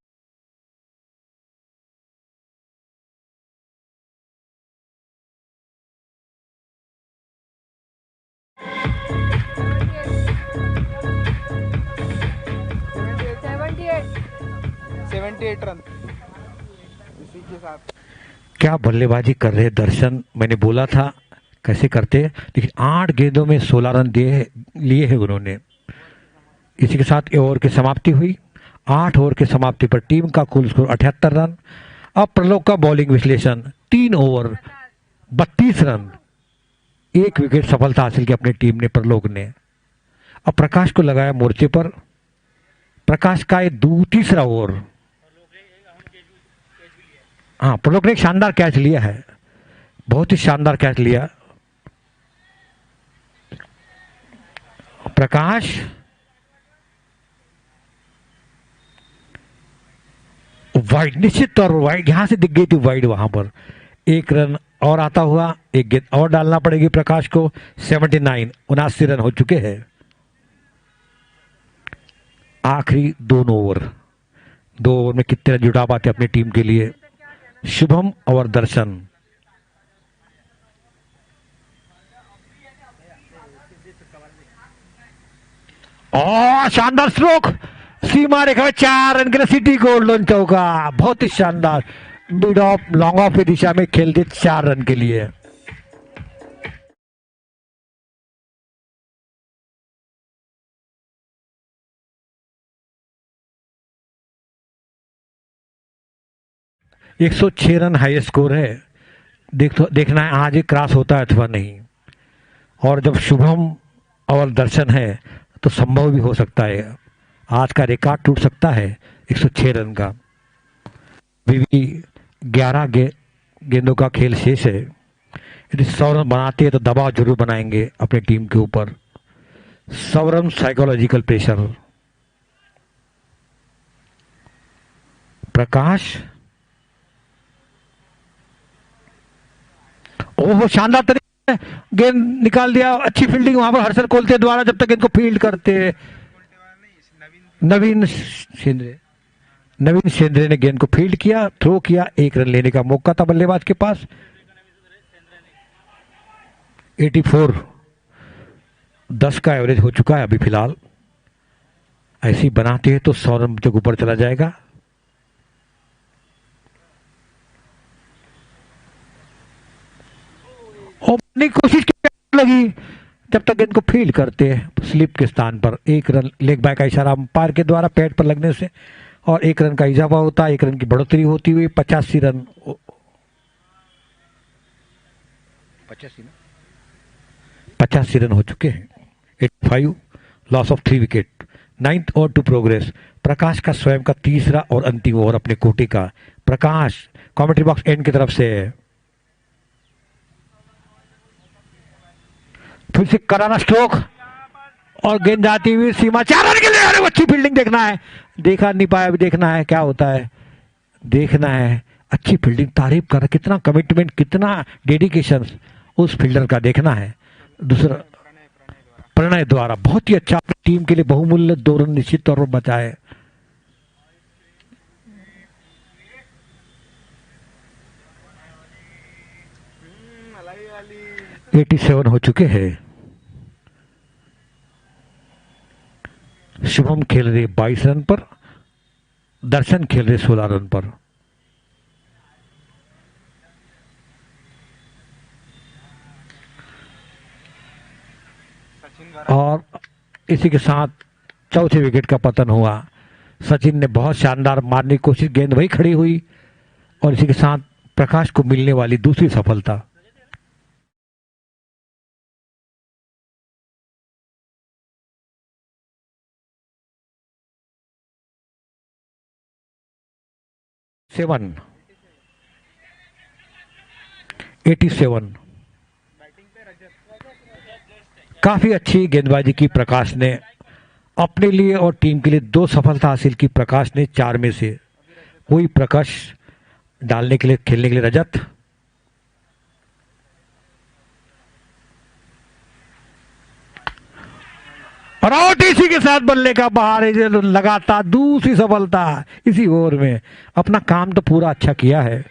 S2: सेवेंटी एट रन इसी के साथ।
S3: क्या बल्लेबाजी कर रहे दर्शन, मैंने बोला था कैसे करते, लेकिन 8 गेंदों में 16 रन दिए लिए हैं उन्होंने। इसी के साथ ओवर की समाप्ति हुई। 8 ओवर की समाप्ति पर टीम का कुल स्कोर 78 रन। अब प्रलोक का बॉलिंग विश्लेषण। 3 ओवर 32 रन, 1 विकेट सफलता हासिल की अपनी टीम ने, प्रलोक ने। अब प्रकाश को लगाया मोर्चे पर। प्रकाश का तीसरा ओवर, हाँ प्रलोक ने एक शानदार कैच लिया है, बहुत ही शानदार कैच लिया प्रकाश। वाइड, निश्चित तौर पर वाइड, यहां से दिख गई थी वाइड, वहां पर 1 रन और आता हुआ, 1 गेंद और डालना पड़ेगी प्रकाश को। 79 रन हो चुके हैं। आखिरी 2 ओवर, 2 ओवर में कितने रन जुटा पाते अपनी टीम के लिए शुभम और दर्शन। और शानदार स्ट्रोक, सीमा रेखा में 4 रन के लिए सिटी गोल्ड लोन चौका, बहुत ही शानदार। मिड ऑफ लॉन्ग ऑफ की दिशा में खेलते 4 रन के लिए। एक 106 रन हाई स्कोर है। देखना है आज ही क्रॉस होता है अथवा नहीं। और जब शुभम और दर्शन है तो संभव भी हो सकता है आज का रिकॉर्ड टूट सकता है 106 रन का। अभी भी 11 गेंदों का खेल शेष है। यदि 100 रन बनाते हैं तो दबाव जरूर बनाएंगे अपनी टीम के ऊपर। 100 रन साइकोलॉजिकल प्रेशर। प्रकाश, ओहो शानदार तरीके से गेंद निकाल दिया, अच्छी फील्डिंग वहां पर हर्षल कोलते द्वारा, जब तक इनको फील्ड करते नवीन शेंद्रे। नवीन शेंद्रे ने गेंद को फील्ड किया, थ्रो किया, 1 रन लेने का मौका था बल्लेबाज के पास। 84 10 का एवरेज हो चुका है अभी फिलहाल। ऐसी बनाते हैं तो 100 रन तक ऊपर चला जाएगा। और कोशिश लगी, जब तक इनको फील्ड करते हैं स्लिप के स्थान पर 1 रन, लेग बाय का इशारा अंपायर के द्वारा पैड पर लगने से, और 1 रन का इजाफा होता है, 1 रन की बढ़ोतरी होती हुई 85 रन। 85 रन हो चुके हैं। 85 loss of 3 wicket. 9th over to progress. Prakash का स्वयं का तीसरा और अंतिम ओवर अपने कोटे का। प्रकाश कमेंट्री बॉक्स एंड की तरफ से फिर से कराना स्ट्रोक, और गेंद जाती हुई सीमा 4 रन के लिए। अरे अच्छी फील्डिंग, देखना है, देखा नहीं पाया, अभी देखना है क्या होता है, देखना है। अच्छी फील्डिंग, तारीफ कर, कितना कमिटमेंट, कितना डेडिकेशन उस फील्डर का, देखना है। दूसरा प्रणय द्वारा बहुत ही अच्छा, टीम के लिए बहुमूल्य 2 रन निश्चित तौर पर बचाए।
S2: मलाई वाली
S3: 87 हो चुके हैं। शुभम खेल रहे 22 रन पर, दर्शन खेल रहे 16 रन पर। और इसी के साथ चौथे विकेट का पतन हुआ। सचिन ने बहुत शानदार मारने की कोशिश, गेंद वही खड़ी हुई, और इसी के साथ प्रकाश को मिलने वाली दूसरी सफलता। 7 87। काफी अच्छी गेंदबाजी की प्रकाश ने अपने लिए और टीम के लिए 2 सफलता हासिल की। प्रकाश ने 4 में से। वही प्रकाश डालने के लिए, खेलने के लिए रजत। और आउट इसी के साथ बल्ले का बाहर है, लगातार दूसरी सफलता इसी ओवर में। अपना काम तो पूरा अच्छा किया है।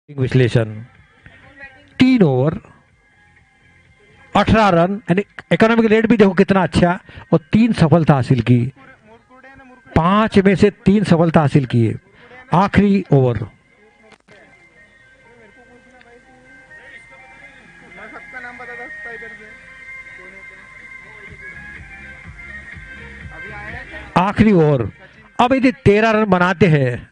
S3: विश्लेषण 3 ओवर 18 रन, यानी इकोनॉमिक रेट भी देखो कितना अच्छा, और 3 सफलता हासिल की। 5 में से 3 सफलता हासिल किए। आखिरी ओवर
S2: सबका नाम बता सकता इधर से। अभी आया
S3: आखिरी ओवर। अब यदि 13 रन बनाते हैं,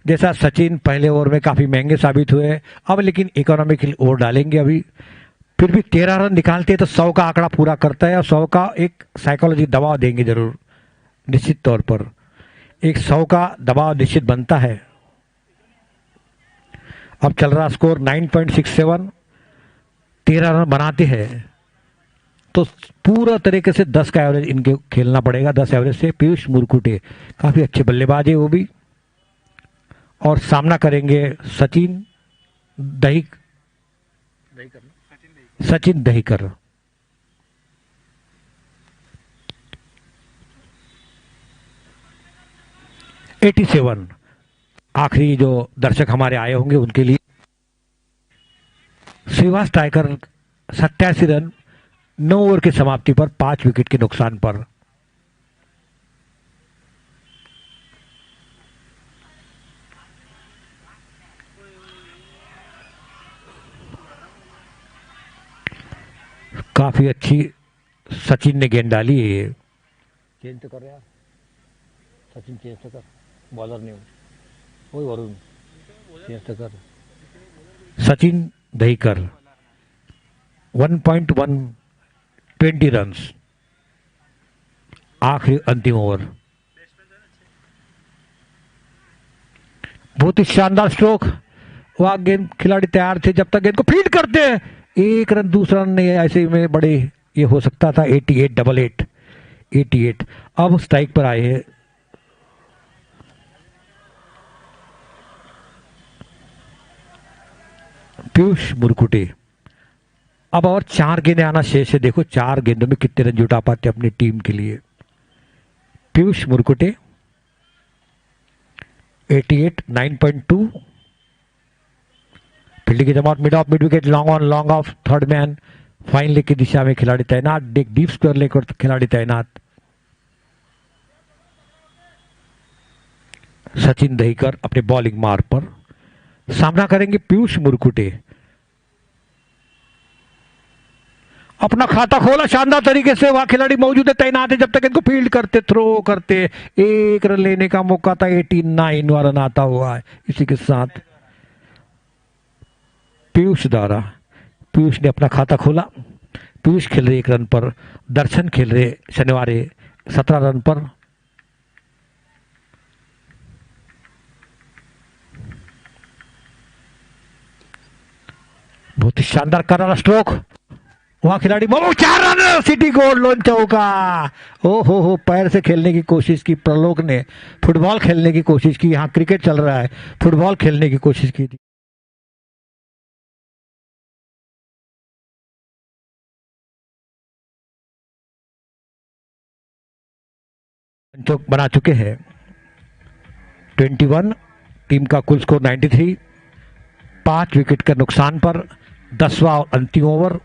S3: जैसा सचिन पहले ओवर में काफी महंगे साबित हुए, अब लेकिन इकोनॉमिकल ओवर डालेंगे अभी, फिर भी 13 रन निकालते हैं तो 100 का आंकड़ा पूरा करता है, और 100 का एक साइकोलॉजी दबाव देंगे जरूर, निश्चित तौर पर एक 100 का दबाव निश्चित बनता है। अब चल रहा स्कोर 9.67। 13 रन बनाते हैं तो पूरा तरीके से 10 का एवरेज इनके खेलना पड़ेगा। 10 एवरेज से पीयूष मुरकुटे काफी अच्छे बल्लेबाज है वो भी, और सामना करेंगे सचिन दहीकर। (87) आखिरी जो दर्शक हमारे आए होंगे उनके लिए। श्रीवास टाइगर 87 रन 9 ओवर की समाप्ति पर 5 विकेट के नुकसान पर। काफी अच्छी सचिन ने गेंद डाली है। ये चेंज तो कर यार, सचिन चेंज तो कर, बॉलर नहीं वही वरुण, चेंज तो कर। सचिन दहीकर 1.1 20 रन। आखिरी अंतिम ओवर। बहुत ही शानदार स्ट्रोक। वह गेंद खिलाड़ी तैयार थे, जब तक गेंद को फील्ड करते हैं 1 रन, दूसरा रन नहीं, ऐसे में बड़े ये हो सकता था। 88। अब स्ट्राइक पर आए हैं पीयूष मुरकुटे। अब और 4 गेंदें आना शेष है। देखो 4 गेंदों में कितने रन जुटा पाते अपनी टीम के लिए। पीयूष मुरकुटे 88 9.2। फील्डिंग की जमात mid off mid wicket, long on long off, third man, fine leg की दिशा में खिलाड़ी तैनात, डीप स्क्वायर लेकर खिलाड़ी तैनात। सचिन दहीकर अपने बॉलिंग मार्ग पर सामना करेंगे पीयूष मुरकुटे। अपना खाता खोला शानदार तरीके से, वहां खिलाड़ी मौजूद है, तैनात है, जब तक इनको फील्ड करते, थ्रो करते। 1 रन लेने का मौका था। 89वां रन आता हुआ है इसी के साथ पीयूष द्वारा। पीयूष ने अपना खाता खोला। पीयूष खेल रहे 1 रन पर, दर्शन खेल रहे शनिवार 17 रन पर। बहुत ही शानदार करारा स्ट्रोक। वहां खिलाड़ी 4 रन, सिटी गोल, लोन चौका। ओ हो, पैर से खेलने की कोशिश की प्रलोक ने, फुटबॉल खेलने की कोशिश की। यहाँ क्रिकेट चल रहा है, फुटबॉल खेलने की कोशिश की थी। बना चुके हैं 21। टीम का कुल स्कोर 93। 5 विकेट के नुकसान पर 10वां और अंतिम ओवर।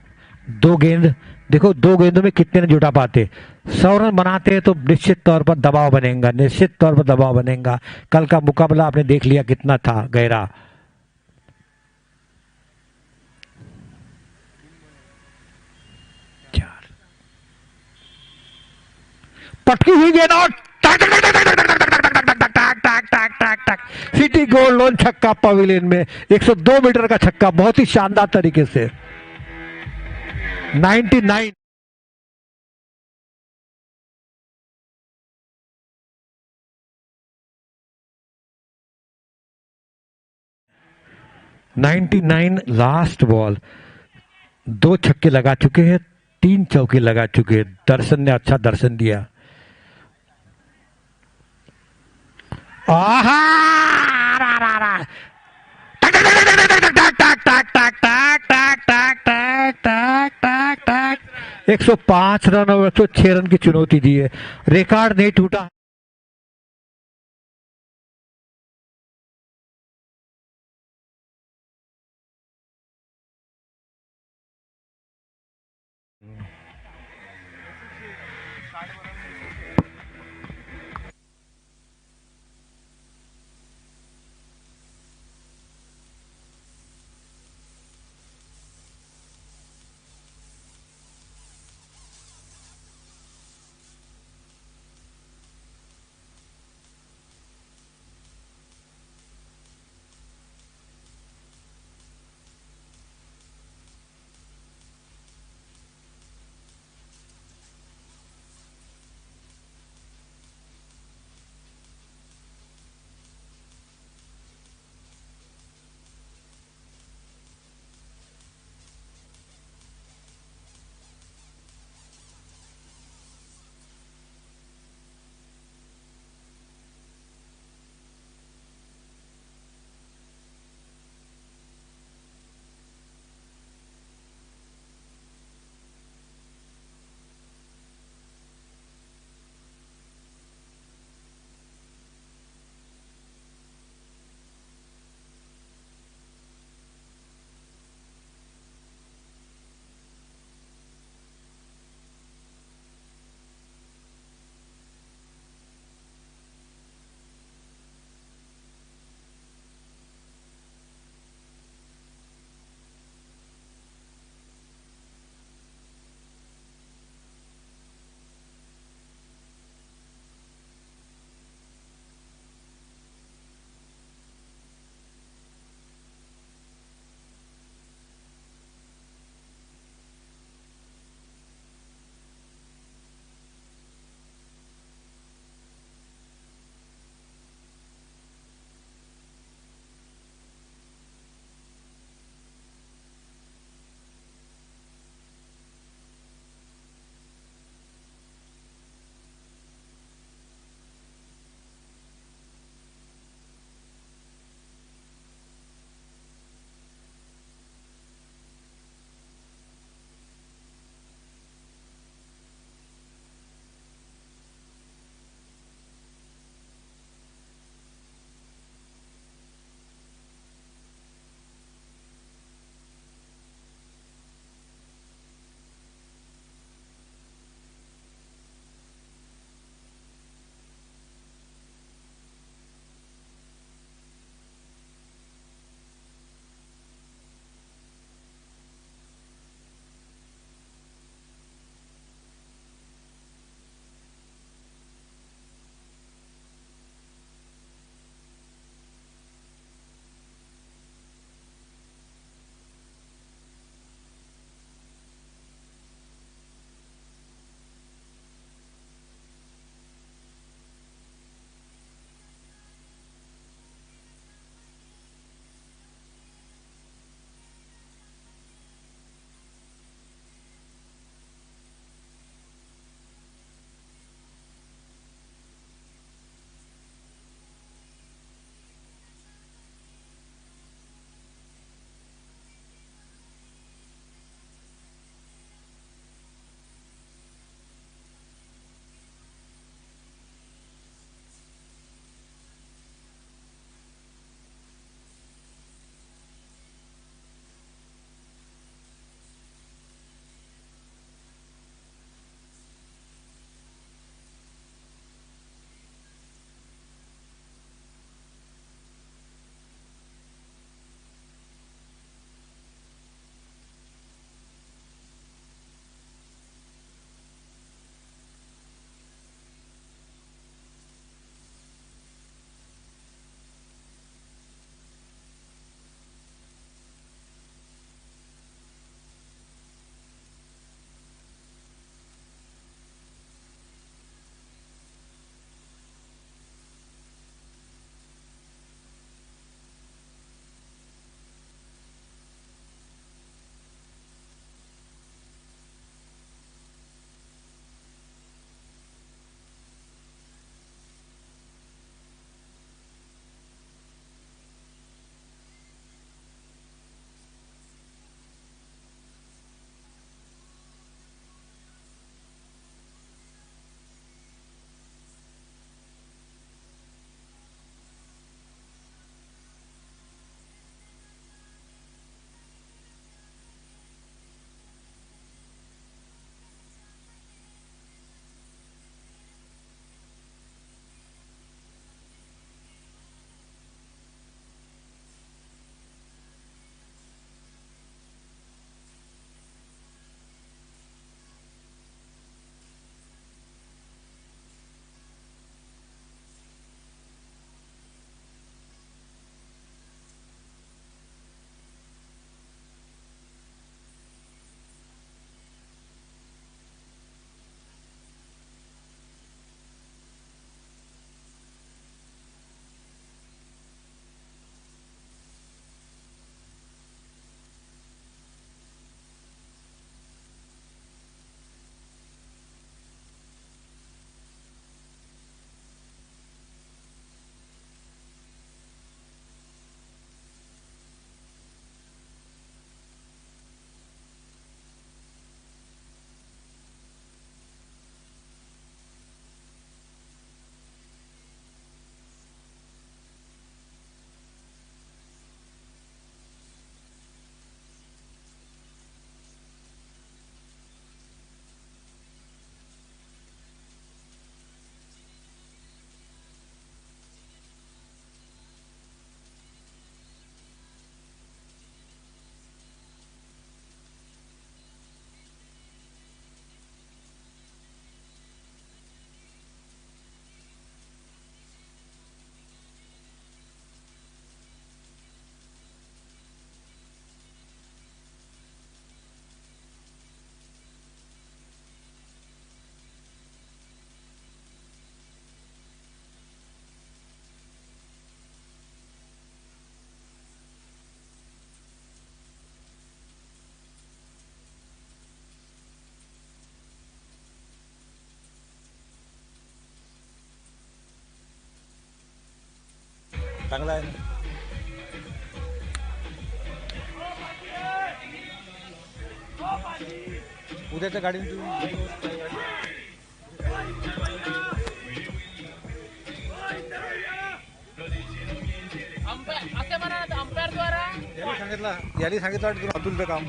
S3: 2 गेंद, देखो 2 गेंदों में कितने रन जुटा पाते। 100 रन बनाते हैं तो निश्चित तौर पर दबाव बनेगा, निश्चित तौर पर दबाव बनेगा। कल का मुकाबला आपने देख लिया कितना था गहरा। पटकी हुई गेंद और सिटी गोल, लोन छक्का पवेलियन में 102 मीटर का छक्का, बहुत ही शानदार तरीके से। 99। लास्ट बॉल, 2 छक्के लगा चुके हैं, 3 चौके लगा चुके हैं। दर्शन ने अच्छा दर्शन दिया। आहा! टक टक टक टक टक टक टक टक टक टक टक टक टक 105 रन और 106 रन की चुनौती दी है। रिकॉर्ड नहीं टूटा।
S1: चांगला आहे ना. उद्याच्या गाडीने तुम्ही याने सांगितलं वाटतं अतुलचं काम.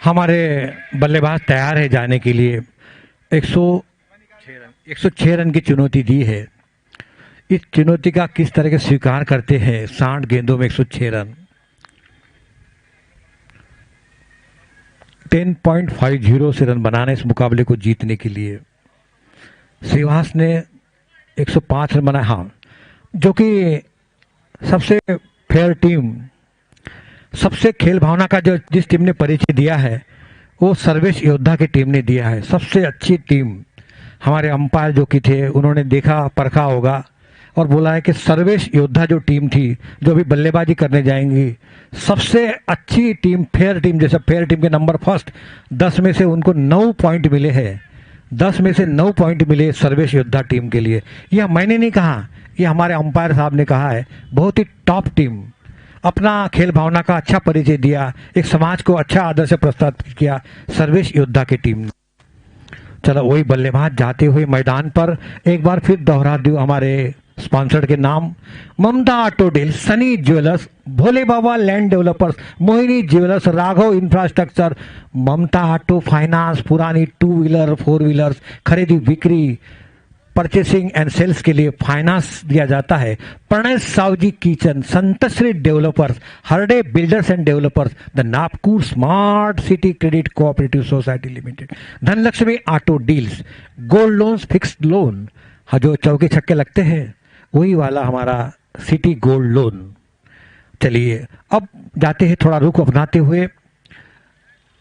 S3: हमारे बल्लेबाज तैयार है जाने के लिए. 106 रन की चुनौती दी है. इस चुनौती का किस तरह के स्वीकार करते हैं. 60 गेंदों में 106 रन. 10.50 से रन बनाना इस मुकाबले को जीतने के लिए. श्रीवास ने 105 रन बनाए. हाँ, जो कि सबसे फेयर टीम, सबसे खेल भावना का जो जिस टीम ने परिचय दिया है वो सर्वेश योद्धा की टीम ने दिया है. सबसे अच्छी टीम. हमारे अंपायर जो कि थे उन्होंने देखा परखा होगा और बोला है कि सर्वेश योद्धा जो टीम थी जो भी बल्लेबाजी करने जाएंगी सबसे अच्छी टीम, फेयर टीम. जैसे फेयर टीम के नंबर फर्स्ट 10 में से उनको 9 पॉइंट मिले हैं. 10 में से 9 पॉइंट मिले सर्वेश योद्धा टीम के लिए. यह मैंने नहीं कहा, यह हमारे अंपायर साहब ने कहा है. बहुत ही टॉप टीम. अपना खेल भावना का अच्छा परिचय दिया, एक समाज को अच्छा आदर्श प्रस्तुत किया सर्वेश योद्धा की टीम ने. चलो वही बल्लेबाज जाते हुए मैदान पर एक बार फिर दोहरा दूं हमारे स्पॉन्सर के नाम. Mamta auto deals, Sunny jewellers, Bhole Baba land developers, Mohini jewellers, Raghav infrastructure, ममता ऑटो फाइनेंस. पुरानी 2 व्हीलर 4 व्हीलर्स खरीदी बिक्री, परचेसिंग एंड सेल्स के लिए फाइनेंस दिया जाता है. Pranay Saoji kitchen, Santshri developers, Harde builders and developers, the Nagpur smart city credit cooperative society limited, Dhanlaxmi auto deals, gold loans, fixed loan. हाँ, जो चौके छक्के लगते हैं वही वाला हमारा सिटी गोल्ड लोन. चलिए अब जाते हैं थोड़ा रुख अपनाते हुए.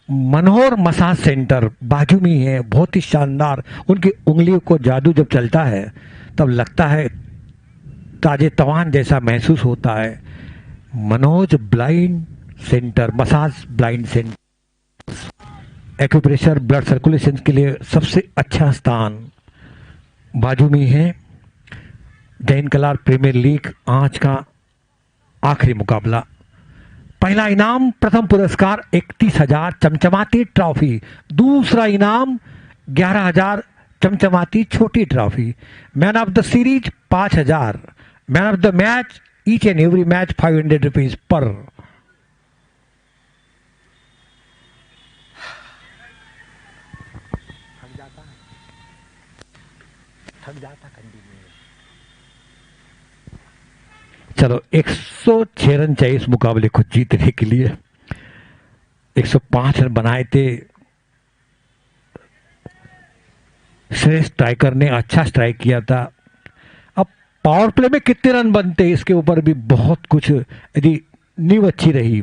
S3: मनोहर मसाज सेंटर बाजू में ही है, बहुत ही शानदार. उनकी उंगलियों को जादू जब चलता है तब लगता है ताजे तवान जैसा महसूस होता है. Manoj blind centre, massage blind centre, acupressure, blood circulation के लिए सबसे अच्छा स्थान बाजू में है. जैन कलार प्रीमियर लीग आज का आखिरी मुकाबला पहला इनाम प्रथम पुरस्कार 31,000 चमचमाती ट्रॉफी, दूसरा इनाम 11,000 चमचमाती छोटी trophy, man of the series 5,000, man of the match each and every match 500 rupees per.
S1: थक जाता कंटिन्यू।
S3: चलो 106 रन चाहिए इस मुकाबले को जीतने के लिए। 105 रन बनाए थे, श्रेष्ठ स्ट्राइकर ने अच्छा स्ट्राइक किया था। अब पावर प्ले में कितने रन बनते इसके ऊपर भी बहुत कुछ, यदि नींव अच्छी रही,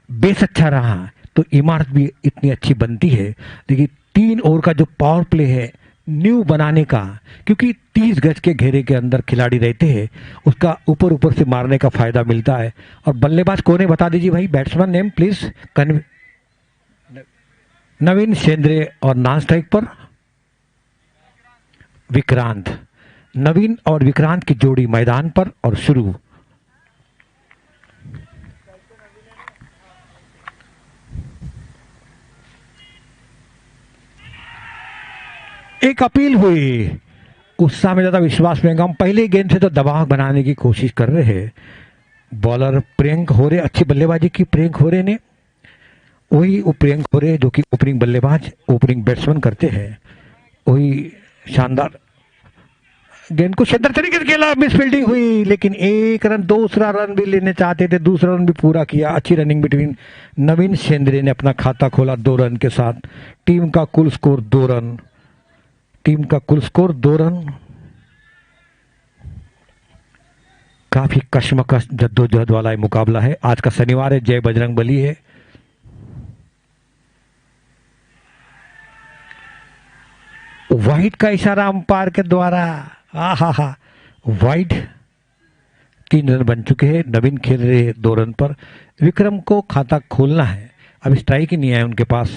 S3: बेस अच्छा रहा तो इमारत भी इतनी अच्छी बनती है। लेकिन 3 ओवर का जो पावर प्ले है न्यू बनाने का, क्योंकि 30 गज के घेरे के अंदर खिलाड़ी रहते हैं, उसका ऊपर ऊपर से मारने का फायदा मिलता है। और बल्लेबाज कौन है बता दीजिए भाई, बैट्समैन नेम प्लीज। नवीन शेंद्रे और नॉन स्ट्राइक पर विक्रांत। नवीन और विक्रांत की जोड़ी मैदान पर और शुरू। एक अपील हुई, उत्साह में ज्यादा विश्वास में हम पहले गेंद से तो दबाव बनाने की कोशिश कर रहे हैं। बॉलर प्रियंक होरे, अच्छी बल्लेबाजी की प्रियंक होरे ने, वही प्रियंक होरे जो कि ओपनिंग बल्लेबाज ओपनिंग बैट्समैन करते हैं, वही शानदार गेंद को शानदार तरीके से खेला। मिस फील्डिंग हुई, लेकिन एक रन, दूसरा रन भी लेने चाहते थे, दूसरा रन भी पूरा किया। अच्छी रनिंग बिटवीन नवीन शेंद्रे ने अपना खाता खोला 2 रन के साथ। टीम का कुल स्कोर 2 रन, टीम का कुल स्कोर 2 रन। काफी कश्मकश जद्दोजहद वाला मुकाबला है। आज का शनिवार है, जय बजरंग बली है। वाइड का इशारा अंपायर के द्वारा, हा वाइड। 3 रन बन चुके हैं, नवीन खेल रहे हैं 2 रन पर। विक्रम को खाता खोलना है, अब स्ट्राइक ही नहीं आया उनके पास।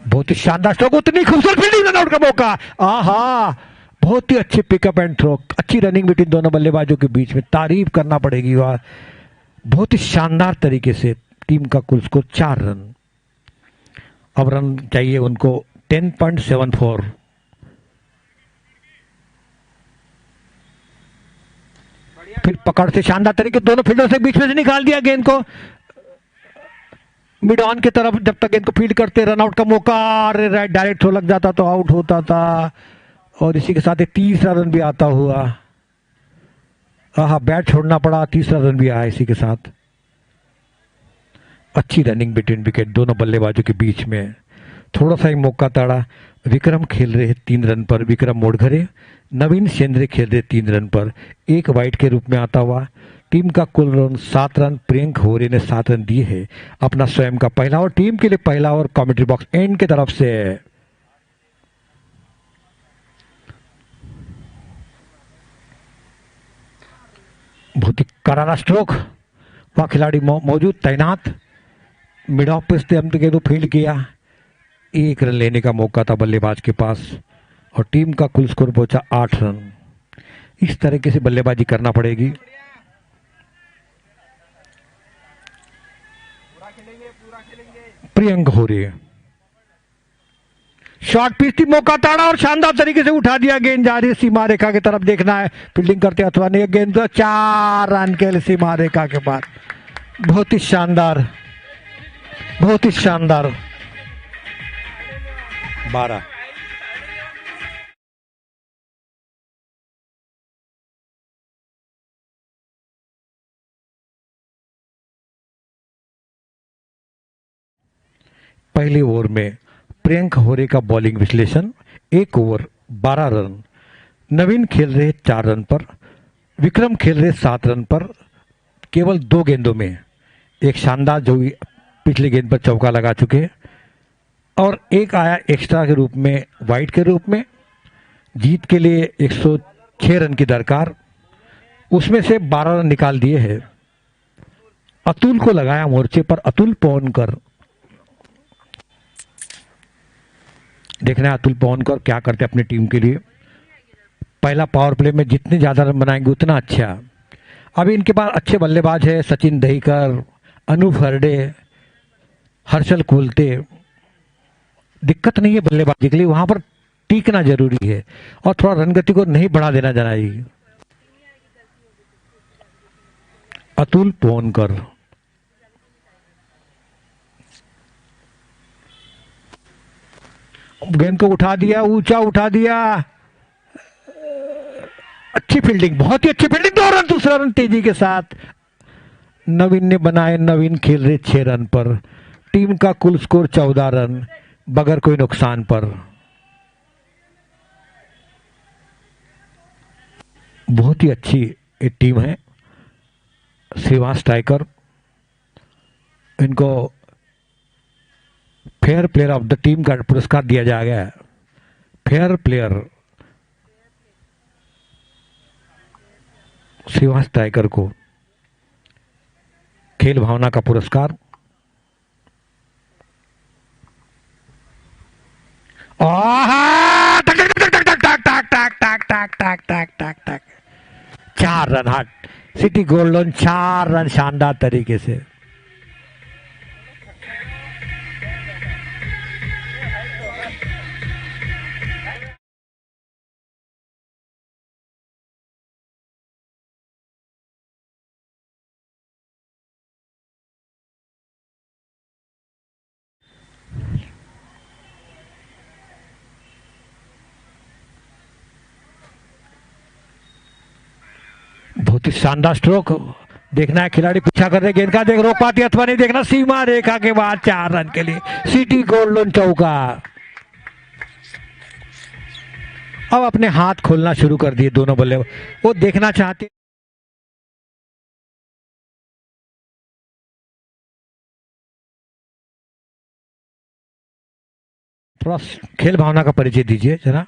S3: बहुत ही शानदार स्ट्रोक, उतनी खूबसूरत फील्डिंग, रन आउट का मौका। आहा, बहुत ही अच्छे पिकअप एंड थ्रो, अच्छी रनिंग बिटवीन दोनों बल्लेबाजों के बीच में, तारीफ करना पड़ेगी। वह बहुत ही शानदार तरीके से। टीम का कुल स्कोर 4 रन। अब रन चाहिए उनको 10.74। फिर पकड़ से शानदार तरीके, दोनों फील्डर से बीच में से निकाल दिया गेंद को मिड ऑन की तरफ। जब तक गेंद को फील्ड करते, रन आउट का मौका, अरे राइट डायरेक्ट थ्रो लग जाता तो आउट होता था। और इसी के साथ एक तीसरा रन भी आता हुआ। हाँ, बैट छोड़ना पड़ा, तीसरा रन भी आया इसी के साथ। अच्छी रनिंग बिटवीन विकेट दोनों बल्लेबाजों के बीच में। थोड़ा सा ही मौका ताड़ा। विक्रम खेल रहे 3 रन पर, विक्रम मोड़घरे। नवीन शेंद्रे खेल रहे 3 रन पर, एक वाइड के रूप में आता हुआ। टीम का कुल रन 7 रन। प्रियंक होरे ने 7 रन दिए हैं। अपना स्वयं का पहला और टीम के लिए पहला और कमेंट्री बॉक्स एंड की तरफ से। बहुत ही करारा स्ट्रोक, वहां खिलाड़ी मौजूद तैनात। मिड ऑफ पे से हमने तो फील्ड किया, 1 रन लेने का मौका था बल्लेबाज के पास और टीम का कुल स्कोर पहुंचा 8 रन। इस तरीके से बल्लेबाजी करना पड़ेगी। प्रियंक हो रही है, शॉर्ट पिच थी, मौका ताड़ा और शानदार तरीके से उठा दिया। गेंद जा रही है सीमा रेखा की तरफ, देखना है फील्डिंग करते अथवा नहीं। गेंद 4 रन के लिए सीमा रेखा के पार। बहुत ही शानदार, बहुत ही शानदार। 12। पहले ओवर में प्रियंक होरे का बॉलिंग विश्लेषण। 1 ओवर 12 रन। नवीन खेल रहे 4 रन पर, विक्रम खेल रहे 7 रन पर, केवल 2 गेंदों में। एक शानदार जो पिछले गेंद पर चौका लगा चुके और एक आया एक्स्ट्रा के रूप में, वाइड के रूप में। जीत के लिए 106 रन की दरकार, उसमें से 12 रन निकाल दिए हैं। अतुल को लगाया मोर्चे पर, अतुल पवनकर। देखना है अतुल पवनकर क्या करते अपनी टीम के लिए। पहला पावर प्ले में जितने ज्यादा रन बनाएंगे उतना अच्छा। अभी इनके पास अच्छे बल्लेबाज है, सचिन दहीकर, अनूप हरडे, हर्षल कुलते। दिक्कत नहीं है बल्लेबाजी के लिए, वहां पर टीकना जरूरी है और थोड़ा रन गति को नहीं बढ़ा देना चाहिए। अतुल पोनकर, गेंद को उठा दिया, ऊंचा उठा दिया, अच्छी फील्डिंग, बहुत ही अच्छी फील्डिंग, 2 रन, दूसरा रन तेजी के साथ नवीन ने बनाए। नवीन खेल रहे 6 रन पर, टीम का कुल स्कोर 14 रन बगैर कोई नुकसान पर। बहुत ही अच्छी एक टीम है। श्रीवास टाइगर, इनको fair player of the team का पुरस्कार दिया जाएगा। फेयर प्लेयर श्रीवास टाइगर को खेल भावना का पुरस्कार। टक टक टक टक टक टक टक टक टक टक टक टक टक 4 रन हट, सिटी गोल्ड लोन 4 रन शानदार तरीके से। बहुत ही शानदार स्ट्रोक, देखना है खिलाड़ी पीछा कर रहे गेंद का, देख रोक पाती अथवा नहीं, देखना सीमा रेखा के बाद 4 रन के लिए सिटी गोल्ड लोन चौका। अब अपने हाथ खोलना शुरू कर दिए दोनों बल्ले, वो देखना चाहते। थोड़ा खेल भावना का परिचय दीजिए जरा।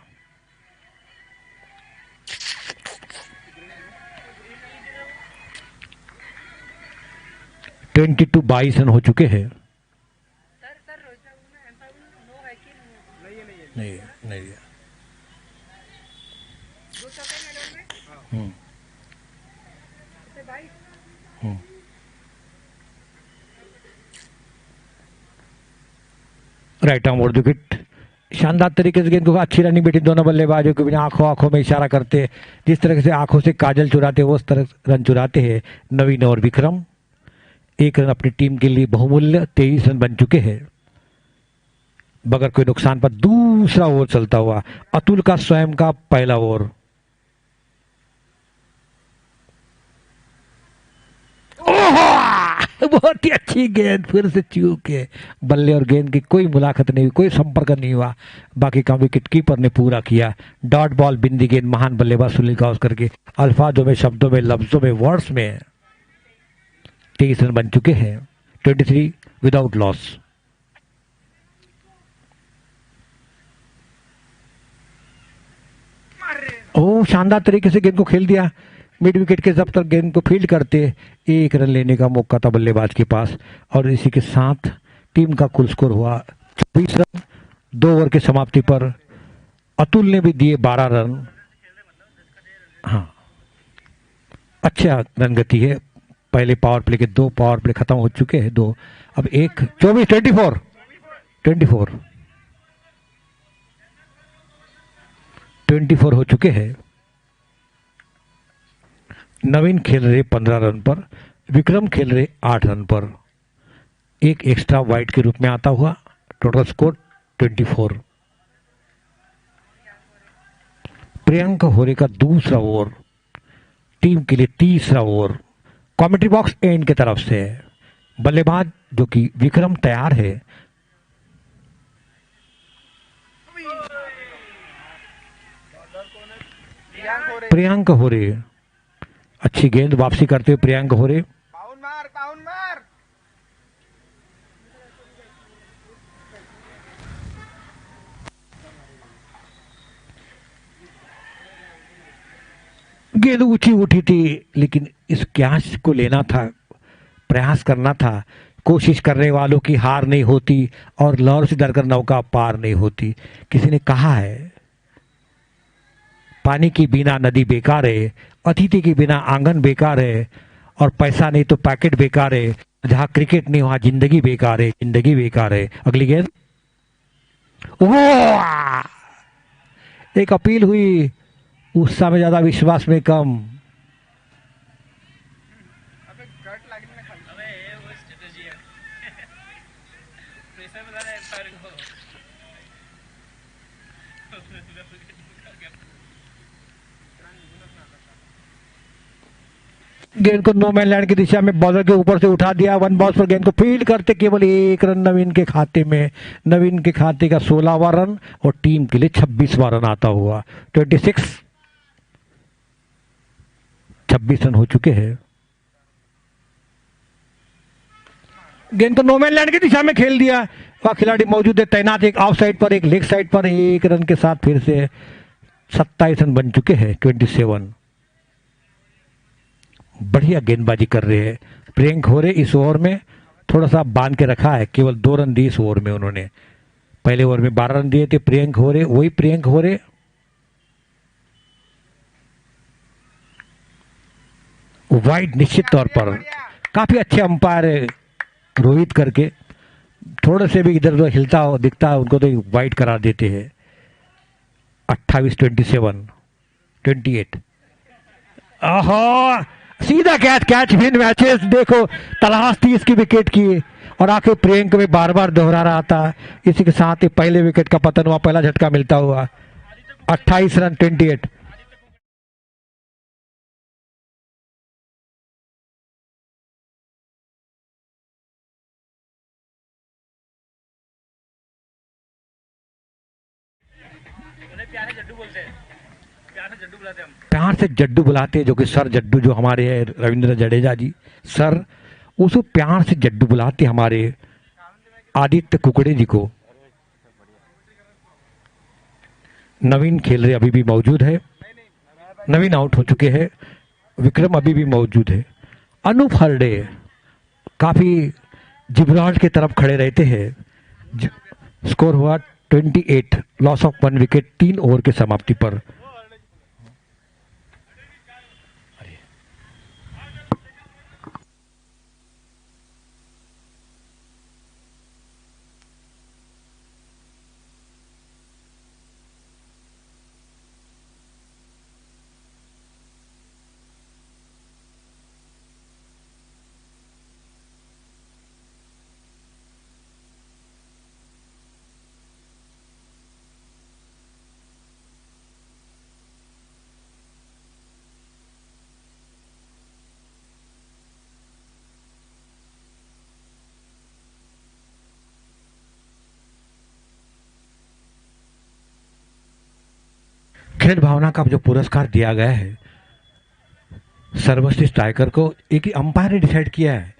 S3: ट्वेंटी 22 रन हो चुके हैं। नहीं नहीं राइट आर्म ओवर विकेट, शानदार तरीके से गेंद को अच्छी रनिंग बैठी दोनों बल्लेबाजों के बिना आंखों आंखों में इशारा करते, जिस तरह से आंखों से काजल चुराते वो उस तरह रन चुराते हैं नवीन और विक्रम। 1 रन अपनी टीम के लिए बहुमूल्य, 23 रन बन चुके हैं बगैर कोई नुकसान पर। दूसरा ओवर चलता हुआ, अतुल का स्वयं का पहला ओवर। बहुत ही अच्छी गेंद, फिर से चूक है, बल्ले और गेंद की कोई मुलाकात नहीं हुई, कोई संपर्क नहीं हुआ, बाकी काम विकेट कीपर ने पूरा किया। डॉट बॉल बिंदी गेंद, महान बल्लेबाज सुनील गावस्कर के अल्फाजों में, शब्दों में, लफ्जों में, वर्ड्स में 23 रन बन चुके हैं, 23 विदाउट लॉस। ओ शानदार तरीके से गेंद को खेल दिया, मिड विकेट के जब तक गेंद को फील्ड करते 1 रन लेने का मौका था बल्लेबाज के पास। और इसी के साथ टीम का कुल स्कोर हुआ 24 रन। 2 ओवर की समाप्ति पर अतुल ने भी दिए 12 रन। हाँ, अच्छा रन गति है। पहले पावर प्ले के 2 पावर प्ले खत्म हो चुके हैं, 2, अब 1, 24 24 हो चुके हैं। नवीन खेल रहे 15 रन पर, विक्रम खेल रहे 8 रन पर, एक एक्स्ट्रा वाइड के रूप में आता हुआ टोटल स्कोर 24। प्रियंक होरे का दूसरा ओवर, टीम के लिए तीसरा ओवर। कमेंट्री बॉक्स एंड की तरफ से है, बल्लेबाज जो कि विक्रम तैयार है। प्रियंक होरे, अच्छी गेंद वापसी करते हुए प्रियंक होरे।
S2: पाउन मार
S3: गेंद ऊंची उठी थी, लेकिन इस कैच को लेना था, प्रयास करना था। कोशिश करने वालों की हार नहीं होती और लहर से डरकर नौका पार नहीं होती, किसी ने कहा है। पानी की बिना नदी बेकार है, अतिथि की बिना आंगन बेकार है, और पैसा नहीं तो पैकेट बेकार है, जहां क्रिकेट नहीं वहां जिंदगी बेकार है, जिंदगी बेकार है। अगली गेंद, वाह! एक अपील हुई, उत्साह में ज्यादा विश्वास में कम।
S2: अबे कट लागली ना खाली. अबे हे वो स्ट्रॅटेजी आहे. प्रेशर बघा ना एम्पायर को.
S3: गेंद को नो मैन लैंड की दिशा में बॉलर के ऊपर से उठा दिया। वन बॉल पर गेंद को फील्ड करते केवल 1 रन नवीन के खाते में। नवीन के खाते का 16वां रन और टीम के लिए 26वां रन आता हुआ। 26 रन हो चुके हैं। गेंद को नो मैन लैंड की दिशा में खेल दिया। वह खिलाड़ी मौजूद है तैनात, एक ऑफ साइड पर, एक लेग साइड पर। 1 रन के साथ फिर से 27 रन बन चुके हैं। 27 बढ़िया गेंदबाजी कर रहे हैं प्रियंक होरे। इस ओवर में थोड़ा सा बांध के रखा है, केवल 2 रन दिए इस ओवर में उन्होंने। पहले ओवर में 12 रन दिए थे प्रियंक होरे, वही प्रियंक होरे। वाइड निश्चित तौर पर काफी अच्छे अंपायर है रोहित करके, थोड़े से भी इधर उधर हिलता हो दिखता है उनको तो वाइड करा देते हैं। 28 आहा, सीधा कैच विन मैचेस। देखो तलाश थी इसकी विकेट की और आखिर प्रियंक में बार बार दोहरा रहा था। इसी के साथ ही पहले विकेट का पतन हुआ, पहला झटका मिलता हुआ। 28 रन 28। प्यार से जड्डू बुलाते हैं, जो कि सर जड्डू जो हमारे हैं रविंद्र जडेजा जी सर, उसको प्यार से जड्डू बुलाते हमारे आदित्य कुकड़े जी को। नवीन खेल रहे अभी भी मौजूद है। नवीन आउट हो चुके हैं। विक्रम अभी भी मौजूद है। अनूप हरडे काफी जिब्राल्टर की तरफ खड़े रहते हैं। स्कोर हुआ 28, लॉस ऑफ 1 विकेट 3 ओवर के समाप्ति पर। खेल भावना का जो पुरस्कार दिया गया है सर्वश्रेष्ठ स्ट्राइकर को, एक अंपायर ने डिसाइड किया है,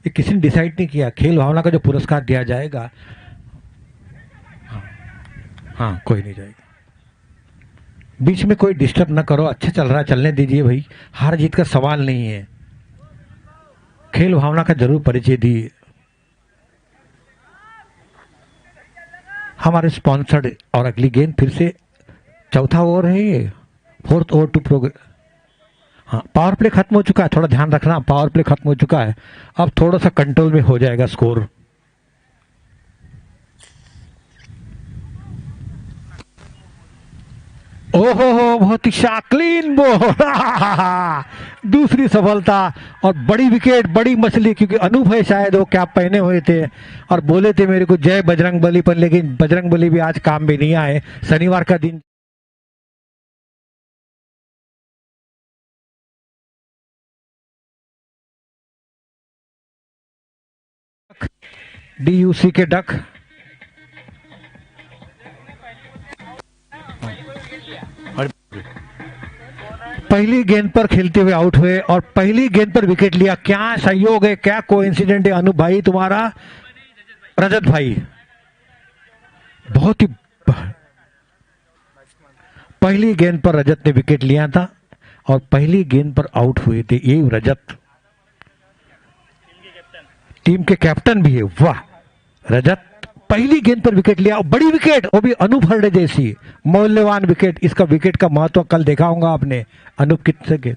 S3: ये किसी ने डिसाइड नहीं किया। खेल भावना का जो पुरस्कार दिया जाएगा, हाँ कोई नहीं जाएगा। बीच में कोई डिस्टर्ब ना करो, अच्छा चल रहा है चलने दीजिए भाई, हार जीत का सवाल नहीं है। खेल भावना का जरूर परिचय दिए। हमारे स्पॉन्सर्ड। और अगली गेंद फिर से चौथा ओवर है ये, 4th ओवर टू प्रोग्रेस। हाँ, पावर प्ले खत्म हो चुका है, थोड़ा ध्यान रखना, पावर प्ले खत्म हो चुका है। अब थोड़ा सा कंट्रोल में हो जाएगा स्कोर। ओहो, बहुत ही शाक्लीन बॉल। दूसरी सफलता और बड़ी विकेट, बड़ी मछली, क्योंकि अनूप है शायद वो कैप पहने हुए थे और बोले थे मेरे को जय बजरंग बली पर, लेकिन बजरंग बली भी आज काम में नहीं आए। शनिवार का दिन DUC के डक पहली गेंद पर खेलते हुए आउट हुए और पहली गेंद पर विकेट लिया। क्या संयोग है, क्या कोइंसिडेंट है अनूप भाई तुम्हारा। रजत भाई बहुत ही पहली गेंद पर रजत ने विकेट लिया था और पहली गेंद पर आउट हुए थे ये रजत, टीम के कैप्टन भी है। वाह रजत, पहली गेंद पर विकेट लिया, बड़ी विकेट, वो भी अनूप हरडे जैसी मूल्यवान विकेट। इसका विकेट का महत्व कल देखा होगा आपने, अनूप कितने गेंद।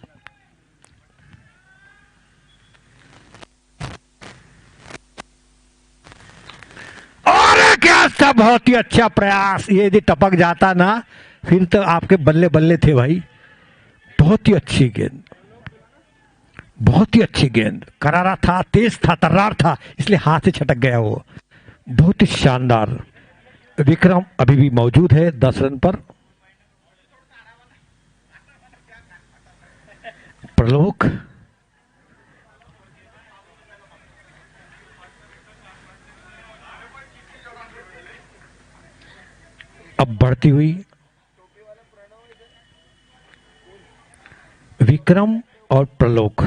S3: और क्या था, बहुत ही अच्छा प्रयास। ये यदि टपक जाता ना फिर तो आपके बल्ले बल्ले थे भाई। बहुत ही अच्छी गेंद, बहुत ही अच्छी गेंद, करारा था, तेज था, तर्रार था, इसलिए हाथ से छटक गया वो। बहुत ही शानदार। विक्रम अभी भी मौजूद है 10 रन पर। प्रलोक अब बढ़ती हुई, विक्रम और प्रलोक।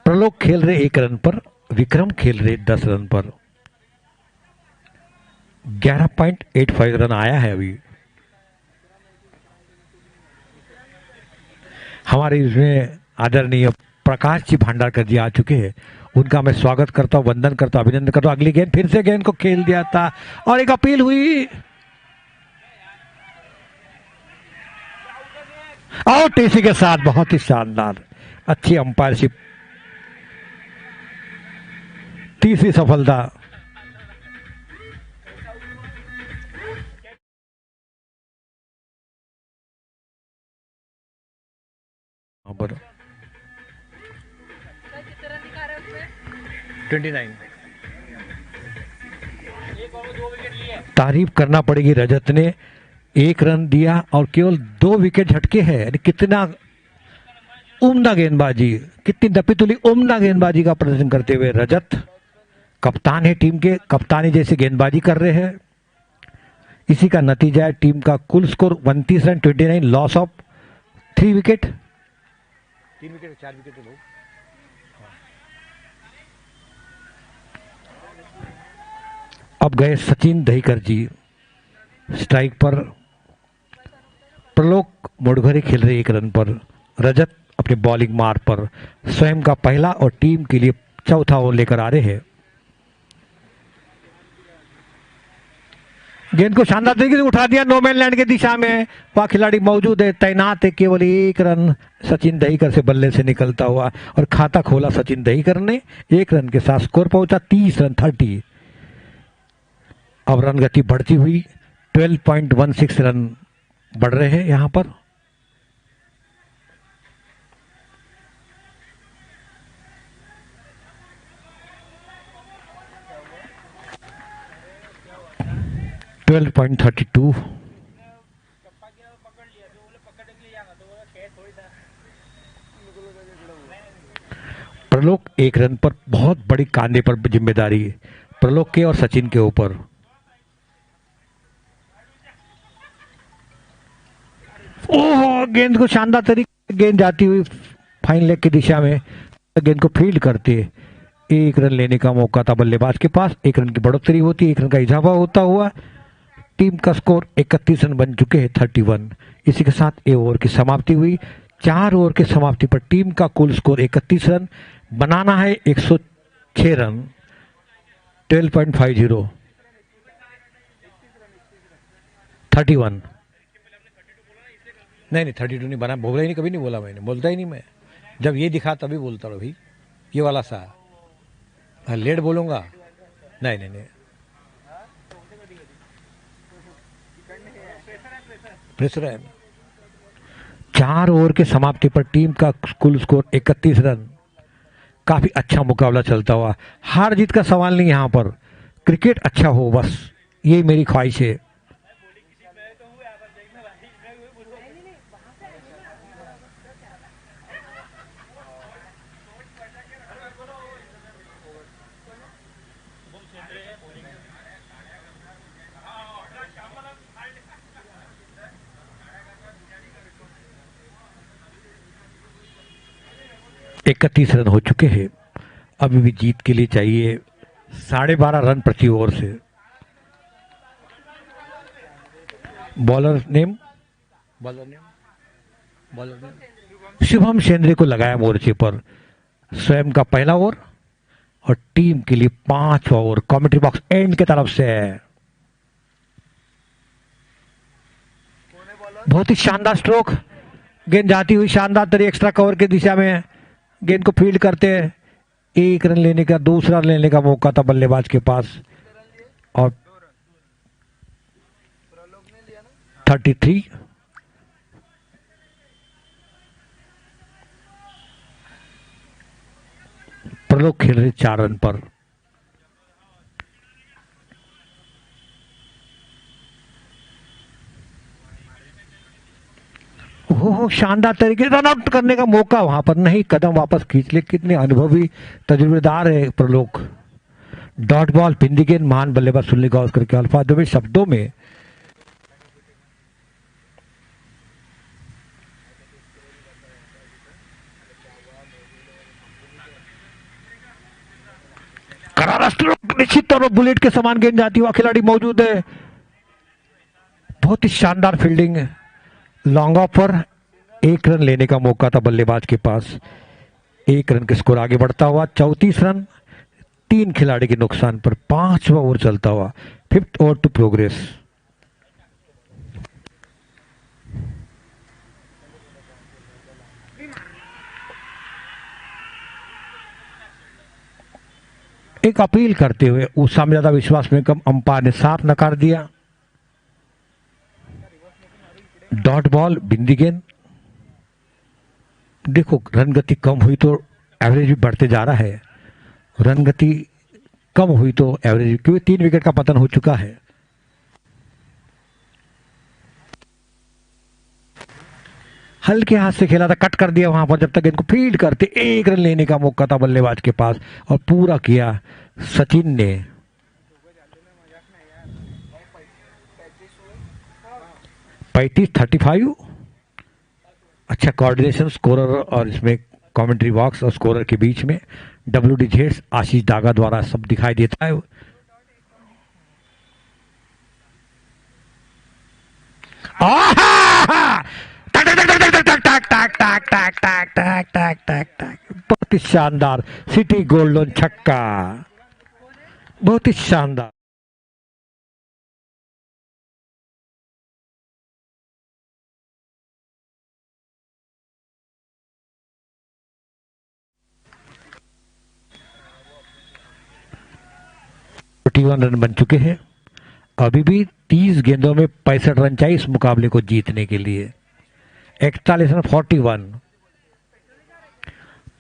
S3: प्रलोक खेल रहे 1 रन पर, विक्रम खेल रहे 10 रन पर। 11.85 रन आया है अभी। हमारे इसमें आदरणीय प्रकाश जी भांडारकर जी आ चुके हैं, उनका मैं स्वागत करता हूं, वंदन करता हूं, अभिनंदन करता हूं। अगली गेंद फिर से गेंद को खेल दिया था और एक अपील हुई, आउट इसी के साथ। बहुत ही शानदार, अच्छी अंपायरशिप, तीसरी सफलता। पर 29 तारीफ करना पड़ेगी, रजत ने 1 रन दिया और केवल 2 विकेट झटके हैं। कितना उम्दा गेंदबाजी, कितनी दपीतुली उम्दा गेंदबाजी का प्रदर्शन करते हुए रजत, कप्तान है टीम के, कप्तानी जैसी गेंदबाजी कर रहे हैं। इसी का नतीजा है टीम का कुल score 29 run 29, loss of 3 wicket, 3 wicket 4 wicket लोग। अब गए सचिन दहीकर जी स्ट्राइक पर। प्रलोक मोड़घरे खेल रहे 1 रन पर। रजत अपने बॉलिंग मार्ग पर स्वयं का पहला और टीम के लिए चौथा ओवर लेकर आ रहे हैं। गेंद को शानदार तरीके से उठा दिया, नो मैन लैंड के दिशा में। वह खिलाड़ी मौजूद है, तैनात है। केवल 1 रन सचिन दहीकर से बल्ले से निकलता हुआ और खाता खोला सचिन दहीकर ने। 1 रन के साथ स्कोर पहुंचा 30 रन 30। अब रन गति बढ़ती हुई 12.16 रन बढ़ रहे हैं यहां पर। $12.32। प्रलोक 1 रन पर, बहुत बड़ी कांधे पर जिम्मेदारी है प्रलोक के और सचिन के ऊपर। ओह, गेंद को शानदार तरीके, गेंद जाती हुई फाइन लेग की दिशा में, गेंद को फील्ड करते 1 रन लेने का मौका था बल्लेबाज के पास। 1 रन की बढ़ोतरी होती, 1 रन का इजाफा होता हुआ टीम का स्कोर 31 रन बन चुके हैं 31। इसी के साथ ए ओवर की समाप्ति हुई। 4 ओवर की समाप्ति पर टीम का कुल स्कोर 31 रन, बनाना है 106 रन। 12.50 31। नहीं 32 नहीं बना, बोला ही नहीं, कभी नहीं बोला मैंने, बोलता ही नहीं मैं। जब ये दिखा तभी बोलता रहो भाई, ये वाला सा लेट बोलूंगा। नहीं प्रेशर है। 4 ओवर के समाप्ति पर टीम का कुल स्कोर 31 रन। काफी अच्छा मुकाबला चलता हुआ, हार जीत का सवाल नहीं यहां पर, क्रिकेट अच्छा हो बस, यही मेरी ख्वाहिश है। इकतीस रन हो चुके हैं, अभी भी जीत के लिए चाहिए 12.5 रन प्रति ओवर से। बॉलर नेम शुभम शेंद्रे को लगाया मोर्चे पर। स्वयं का पहला ओवर और टीम के लिए 5 ओवर। कमेंट्री बॉक्स एंड की तरफ से बहुत ही शानदार स्ट्रोक, गेंद जाती हुई शानदार तरीके एक्स्ट्रा कवर की दिशा में गेंद को फील्ड करते, 1 रन लेने का, दूसरा रन लेने का मौका था बल्लेबाज के पास। और 33 प्रलोक खेल रहे 4 रन पर। हो शानदार तरीके से रन आउट करने का मौका वहां पर नहीं, कदम वापस खींच ले। कितने अनुभवी तजुर्बेदार है प्रलोक। डॉट बॉल बिंदी गेंद, महान बल्लेबाज सुनील गावस्कर के अल्फाबेट शब्दों में करारा स्ट्रोक, निश्चित तौर पर बुलेट के समान गेंद जाती हुआ खिलाड़ी मौजूद है। बहुत ही शानदार फील्डिंग, लॉन्ग ऑफ पर 1 रन लेने का मौका था बल्लेबाज के पास। 1 रन के स्कोर आगे बढ़ता हुआ 34 रन 3 खिलाड़ी के नुकसान पर। 5वां ओवर चलता हुआ, 5th ओवर टू प्रोग्रेस। एक अपील करते हुए उस में ज्यादा विश्वास में कम अंपायर ने साफ नकार दिया। डॉट बॉल बिंदी गेंद। देखो रन गति कम हुई तो एवरेज भी बढ़ते जा रहा है, रन गति कम हुई तो एवरेज, क्योंकि 3 विकेट का पतन हो चुका है। हल्के हाथ से खेला था, कट कर दिया वहां पर, जब तक इनको फील्ड करते 1 रन लेने का मौका था बल्लेबाज के पास और पूरा किया सचिन ने। 35 अच्छा कोऑर्डिनेशन स्कोरर और इसमें कमेंट्री बॉक्स और स्कोरर के बीच में WD आशीष दागा द्वारा सब दिखाई देता है। बहुत ही शानदार सिटी गोल्डन छक्का, बहुत ही शानदार। रन बन चुके हैं। अभी भी 30 गेंदों में 65 रन चाहिए इस मुकाबले को जीतने के लिए। 41 रन 41।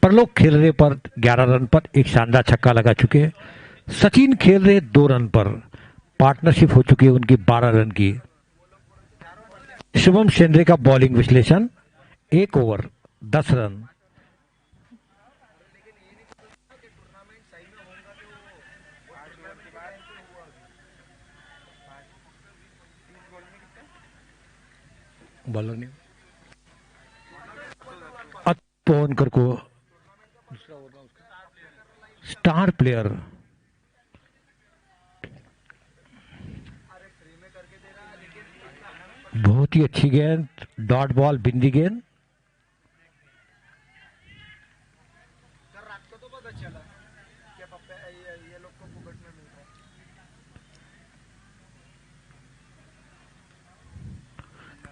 S3: प्रलोक खेल रहे पर 11 रन पर एक शानदार छक्का लगा चुके हैं। सचिन खेल रहे 2 रन पर, पार्टनरशिप हो चुकी है उनकी 12 रन की। शुभम शेंद्रे का बॉलिंग विश्लेषण, 1 ओवर 10 रन। बॉलर ने पोनकर को स्टार प्लेयर, बहुत ही अच्छी गेंद, डॉट बॉल बिंदी गेंद।
S2: रात को तो पता चला कि पप्पा ये लोग को फुकट में मिल रहा है।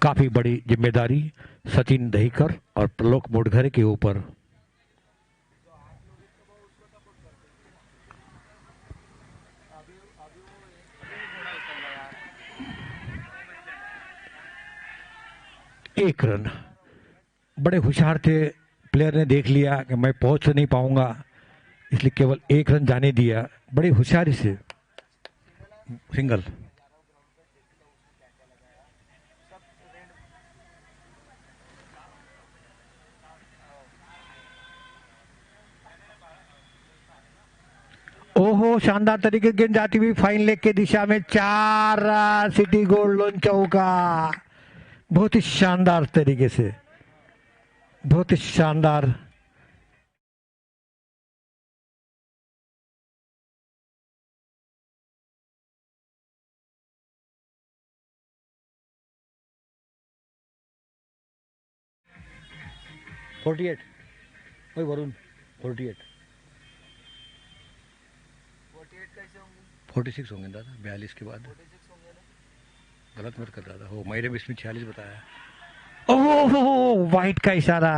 S3: काफी बड़ी जिम्मेदारी सचिन दहीकर और प्रलोक मोटघरे के ऊपर। एक रन, बड़े होशियार थे प्लेयर ने, देख लिया कि मैं पहुंच नहीं पाऊंगा, इसलिए केवल 1 रन जाने दिया, बड़ी होशियारी से सिंगल। ओहो शानदार तरीके गेंद जाती हुई फाइन लेग के दिशा में 4 रन, सिटी गोल्ड लोन चौका। बहुत ही शानदार तरीके से, बहुत ही शानदार। वही वरुण 48।
S2: 48 कैसे होंगे?
S1: 46 होंगे दादा, 42 के बाद।
S2: 46 होंगे ना?
S1: गलत मत कर दादा, हो मेरे में इसमें 46 बताया।
S3: ओह वाइट का इशारा।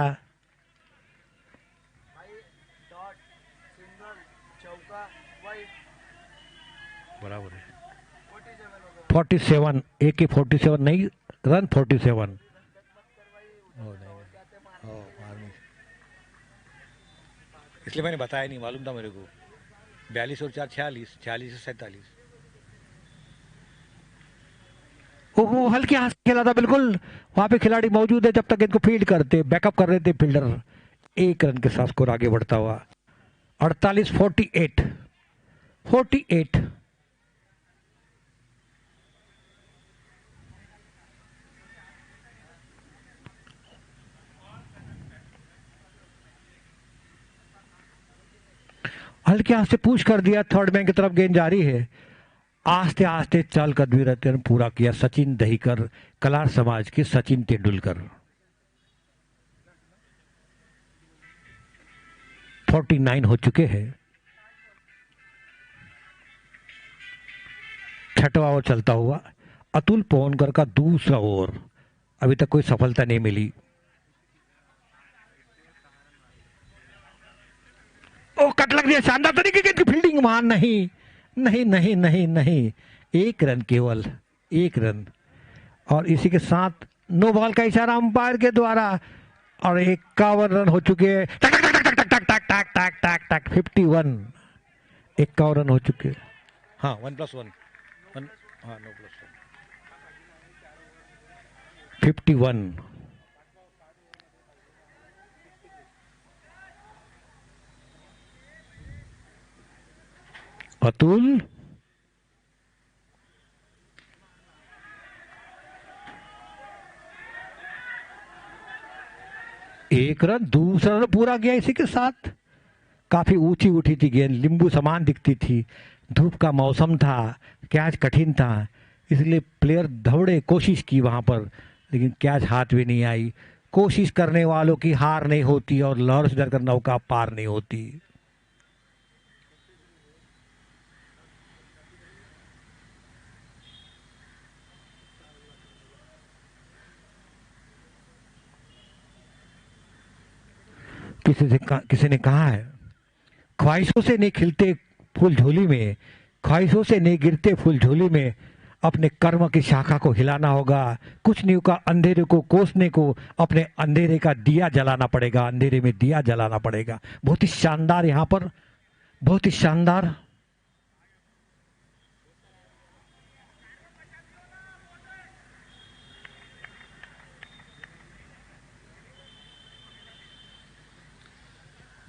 S2: भाई डॉट, सिंगल, चौका, वाइड,
S1: बराबर है।
S2: 47 होगा।
S3: 47, AK-47 नहीं, रन 47।
S1: हो नहीं, हो मार नहीं, इसलिए मैंने बताया नहीं, मालूम था मेरे को। 42 और 4 46, 46 से 47।
S3: ओहो हल्के हाथ से खेला था बिल्कुल। वहां पे खिलाड़ी मौजूद है जब तक इनको फील्ड करते, बैकअप कर रहे थे फील्डर। 1 रन के साथ स्कोर आगे बढ़ता हुआ 48-48। 48। हल्के हाथ से पूछ कर दिया, थर्ड मैन की तरफ गेंद जारी है। आस्ते आस्ते चल कदमी रन पूरा किया सचिन दहीकर, कलार समाज के सचिन तेंदुलकर। 49 हो चुके हैं। छठवां ओवर चलता हुआ, अतुल पोहनकर का दूसरा ओवर, अभी तक कोई सफलता नहीं मिली। ओ कट लग दिया, शानदार तरीके की फील्डिंग, वहां नहीं नहीं नहीं नहीं नहीं। 1 रन, केवल 1 रन। और इसी के साथ नो बॉल का इशारा अंपायर के द्वारा, और 51 रन हो चुके हैं। टक टक टक टक टक टक टक टक टक टक 51। 51 रन हो चुके।
S1: हाँ 1+1, हाँ नो +1।
S3: 51। अतुल, एक रन, दूसरा रन पूरा गया इसी के साथ। काफी ऊंची उठी थी गेंद, लींबू समान दिखती थी। धूप का मौसम था, कैच कठिन था, इसलिए प्लेयर दौड़े, कोशिश की वहां पर, लेकिन कैच हाथ भी नहीं आई। कोशिश करने वालों की हार नहीं होती और लहर से डरकर नौका पार नहीं होती। किसी ने कहा है, ख्वाहिशों से नहीं खिलते फूल झोली में, ख्वाहिशों से नहीं गिरते फूल झोली में, अपने कर्म की शाखा को हिलाना होगा। कुछ नहीं होगा, अंधेरे को कोसने को अपने अंधेरे का दिया जलाना पड़ेगा, अंधेरे में दिया जलाना पड़ेगा। बहुत ही शानदार यहां पर, बहुत ही शानदार।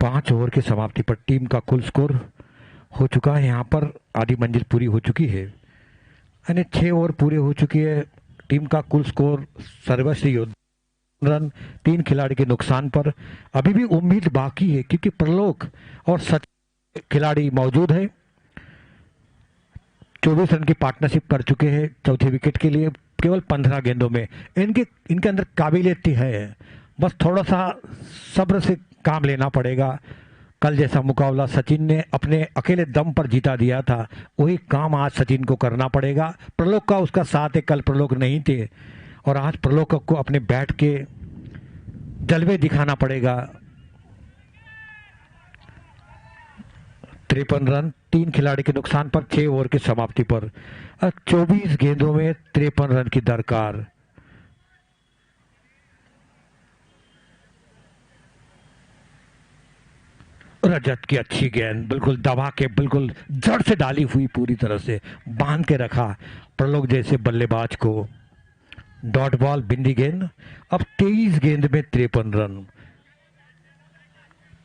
S3: पांच ओवर की समाप्ति पर टीम का कुल स्कोर हो चुका है, यहाँ पर आधी मंजिल पूरी हो चुकी है, यानी 6 ओवर पूरे हो चुकी है। टीम का कुल स्कोर सर्वश्री रन 3 खिलाड़ी के नुकसान पर। अभी भी उम्मीद बाकी है क्योंकि प्रलोक और सचिन खिलाड़ी मौजूद है। 24 रन की पार्टनरशिप कर चुके हैं चौथे विकेट के लिए, केवल 15 गेंदों में। इनके अंदर काबिलियत है, बस थोड़ा सा सब्र से काम लेना पड़ेगा। कल जैसा मुकाबला सचिन ने अपने अकेले दम पर जीता दिया था, वही काम आज सचिन को करना पड़ेगा। प्रलोक का उसका साथ है, कल प्रलोक नहीं थे, और आज प्रलोक को अपने बैट के जलवे दिखाना पड़ेगा। 53 रन 3 खिलाड़ी के नुकसान पर 6 ओवर की समाप्ति पर। 24 गेंदों में 53 रन की दरकार। रजत की अच्छी गेंद, बिल्कुल दबा के, बिल्कुल जड़ से डाली हुई, पूरी तरह से बांध के रखा प्रलोक जैसे बल्लेबाज को। डॉट बॉल, बिंदी गेंद। अब 23 गेंद में 53 रन,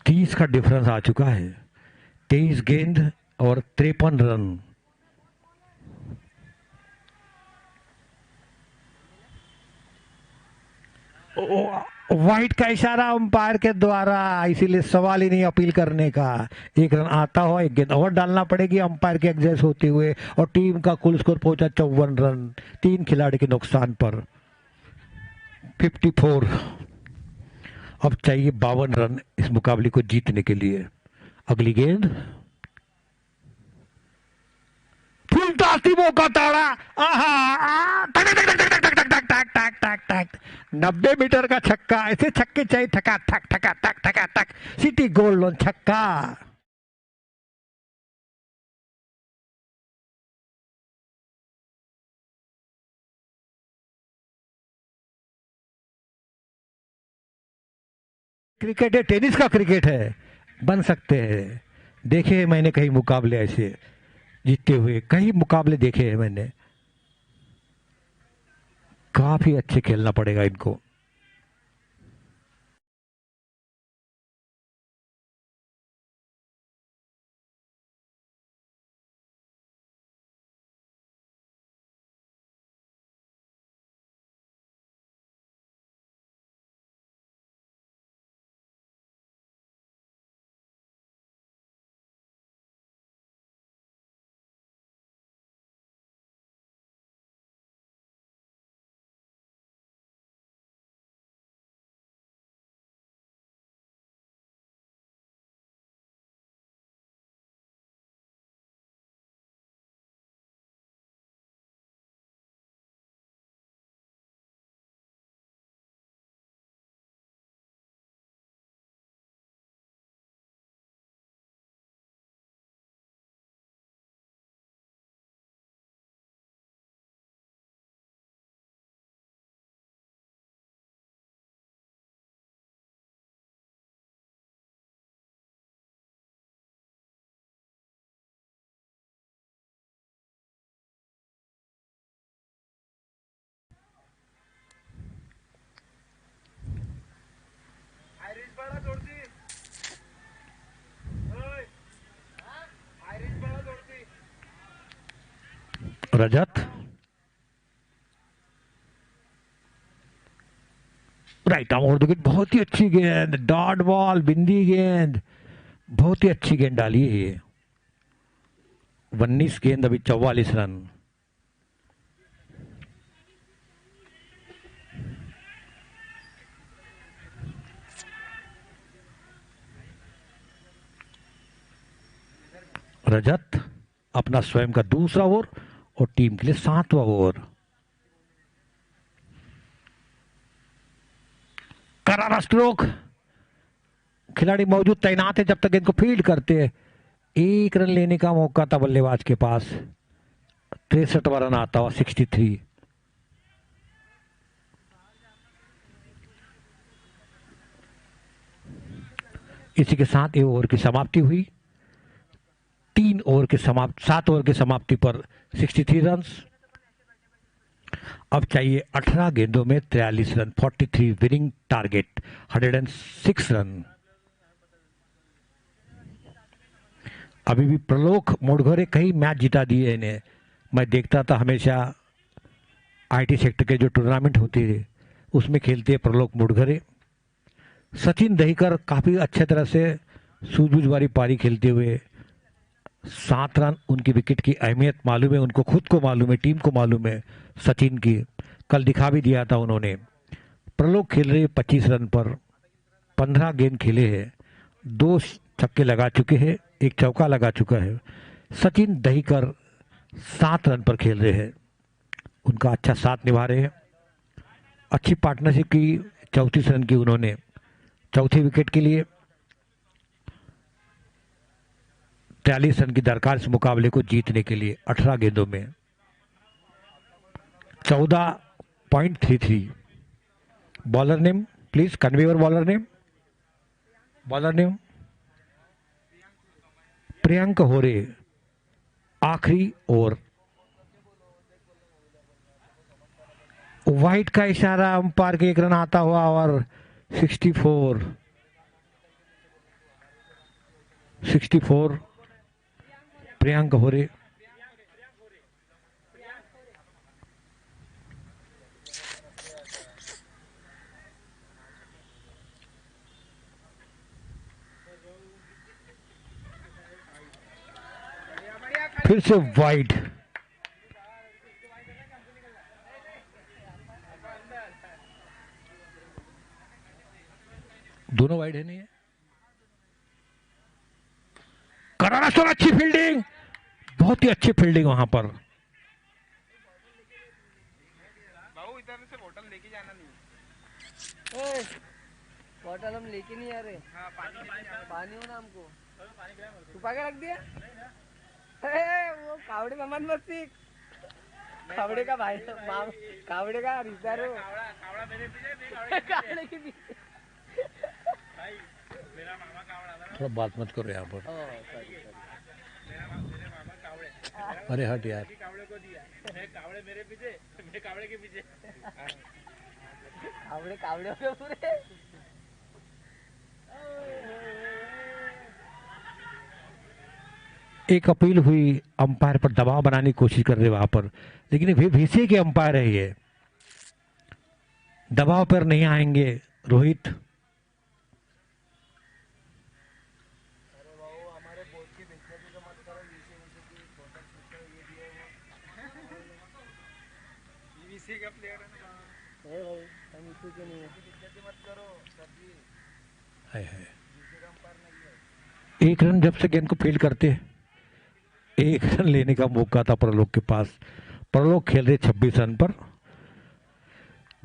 S3: 30 का डिफरेंस आ चुका है। 23 गेंद और 53 रन। वाइट का इशारा अंपायर के द्वारा, इसीलिए सवाल ही नहीं अपील करने का। 1 रन आता हो, 1 गेंद और डालना पड़ेगी अंपायर के एग्जस्ट होते हुए, और टीम का कुल स्कोर पहुंचा 54 रन 3 खिलाड़ी के नुकसान पर। 54। अब चाहिए 52 रन इस मुकाबले को जीतने के लिए। अगली गेंद जबरदस्ती मौका तोड़ा। आहा, टक टक टक टक टक टक टक टक टक टक 90 मीटर का छक्का। ऐसे छक्के चाहिए, ठका ठक ठका ठक ठका ठक। सिटी गोल्ड लोन छक्का। क्रिकेट है, टेनिस का क्रिकेट है, बन सकते हैं। देखे हैं मैंने कई मुकाबले ऐसे जीतते हुए, कई मुकाबले देखे हैं मैंने। काफी अच्छे खेलना पड़ेगा इनको।
S2: आयरिश बड़ा जोड़ती ओए आयरिश बड़ा जोड़ती
S3: Rajat, right arm over the wicket. बहुत ही अच्छी गेंद, डॉट बॉल, बिंदी गेंद, बहुत ही अच्छी गेंद डाली है ये। 19 गेंद, अभी 44 रन। रजत अपना स्वयं का दूसरा ओवर और टीम के लिए 7वां ओवर। करारा स्ट्रोक, खिलाड़ी मौजूद तैनात है जब तक इनको फील्ड करते हैं। 1 रन लेने का मौका था बल्लेबाज के पास। 63वां रन आता हुआ 63। इसी के साथ ये ओवर की समाप्ति हुई। 7 ओवर की समाप्ति पर 63 रन। अब चाहिए 18 गेंदों में 43 रन। 43 winning target, 106 run. अभी भी प्रलोक मोडघरे कई मैच जिता दिए इन्हें। मैं देखता था हमेशा आईटी सेक्टर के जो टूर्नामेंट होते थे उसमें खेलते हैं प्रलोक मोडघरे। सचिन दहीकर काफी अच्छे तरह से सूझबूझ वाली पारी खेलते हुए 7 रन। उनकी विकेट की अहमियत मालूम है उनको, खुद को मालूम है, टीम को मालूम है सचिन की। कल दिखा भी दिया था उन्होंने। प्रलोक खेल रहे 25 रन पर, 15 गेंद खेले हैं, 2 छक्के लगा चुके हैं, 1 चौका लगा चुका है। सचिन दहीकर 7 रन पर खेल रहे हैं, उनका अच्छा साथ निभा रहे हैं। अच्छी पार्टनरशिप की, 34 रन की उन्होंने चौथी विकेट के लिए। 43 रन की दरकार इस मुकाबले को जीतने के लिए 18 गेंदों में। 14.33। Bowler name please, conveyor bowler name. Bowler name Priyank होरे। आखिरी ओवर। वाइट का इशारा, अंपायर के 1 रन आता हुआ और 64 प्रियंक होरे। फिर से वाइड। दोनों वाइड है नहीं है। करारा स्टोर, अच्छी फील्डिंग, बहुत ही अच्छी फील्डिंग वहां पर।
S4: बॉटल हम लेके नहीं आ रहे।
S2: हाँ
S4: पानी हो ना हमको।
S2: पानी पिला
S4: छुपा के रख दिया। वो कावड़े ममन मत सीख। कावड़े का भाई माम कावड़े का रिश्तेदार हो।
S2: कावड़ा मेरे पीछे
S4: कावड़े के पीछे।
S2: भाई मेरा मामा कावड़ा था ना।
S1: थोड़ा बात मत करो यहाँ पर।
S4: सॉरी
S2: मेरे मामा कावड़े
S1: अरे हट यार।
S2: कावड़े को दिया। मैं कावड़े मेरे पीछे मैं कावड़े के पीछे।
S4: कावड़े कावड़े हो गए पूरे।
S3: एक अपील हुई अंपायर पर दबाव बनाने की कोशिश कर रहे वहां पर, लेकिन वे VCA के अंपायर है, ये दबाव पर नहीं आएंगे रोहित।
S2: बीबीसी का प्लेयर है ना।
S4: भाई हम इसी के नहीं है।
S2: मत करो सब्जी।
S3: है। एक रन जब से गेंद को फील्ड करते, एक रन लेने का मौका था प्रलोक के पास। प्रलोक खेल रहे 26 रन पर।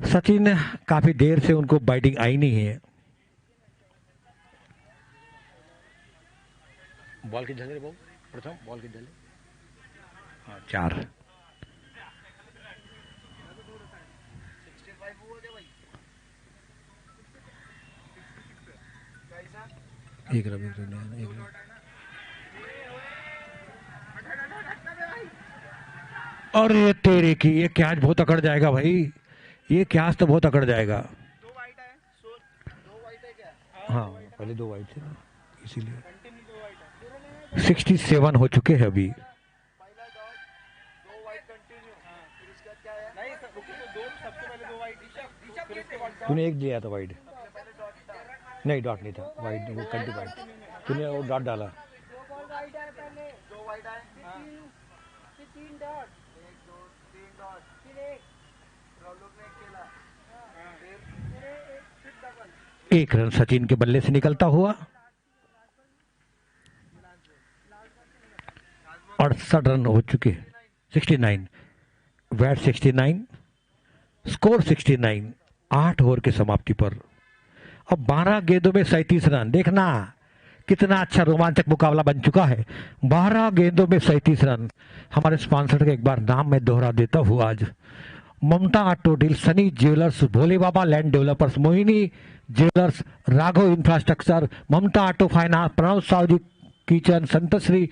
S3: सचिन काफी देर से उनको बैटिंग आई नहीं है।
S1: बॉल की झलरे बाबू, प्रथम बॉल की झलरे।
S3: हाँ, 4। एक रन एक रन। अरे तेरे की, ये कैच बहुत अकड़ जाएगा भाई, ये कैच तो बहुत अकड़ जाएगा।
S2: 2 वाइट है। 2 वाइट है क्या?
S3: हाँ, पहले 2 वाइट थे ना, इसीलिए।
S2: कंटिन्यू 2 वाइट है।
S3: 67 हो चुके हैं अभी।
S2: पहला डॉट 2 वाइट कंटिन्यू। फिर उसके बाद क्या है? नहीं सर रुको तो 2 सबसे पहले 2 वाइट फिर उसके बाद
S3: तूने एक दिया था वाइड।
S2: पहले डॉट था।
S3: नहीं, डॉट नहीं था, वाइड वो कंटिन्यू वाइड। तूने वो डॉट डाला।
S4: 2 बॉल वाइड आए पहले।
S2: 2 वाइट आए।
S4: फिर 3 डॉट।
S2: 1 2 3 डॉट।
S4: फिर एक।
S2: प्रॉब्लम ने खेला। फिर
S4: फिर डबल।
S3: एक रन सचिन के बल्ले से निकलता हुआ। 68 रन हो चुके। 69 बैट 69, स्कोर 69। 8 ओवर की समाप्ति पर अब 12 गेंदों में 37 रन। देखना कितना अच्छा रोमांचक मुकाबला बन चुका है। 12 गेंदों में 37 रन। हमारे स्पॉन्सर का एक बार नाम मैं दोहरा देता हूँ आज। Mamta auto deal, Sunny jewellers, Bhole Baba land developers, Mohini jewellers, Raghav infrastructure, Mamata auto finance, Pranav Sahu kitchen, Santshri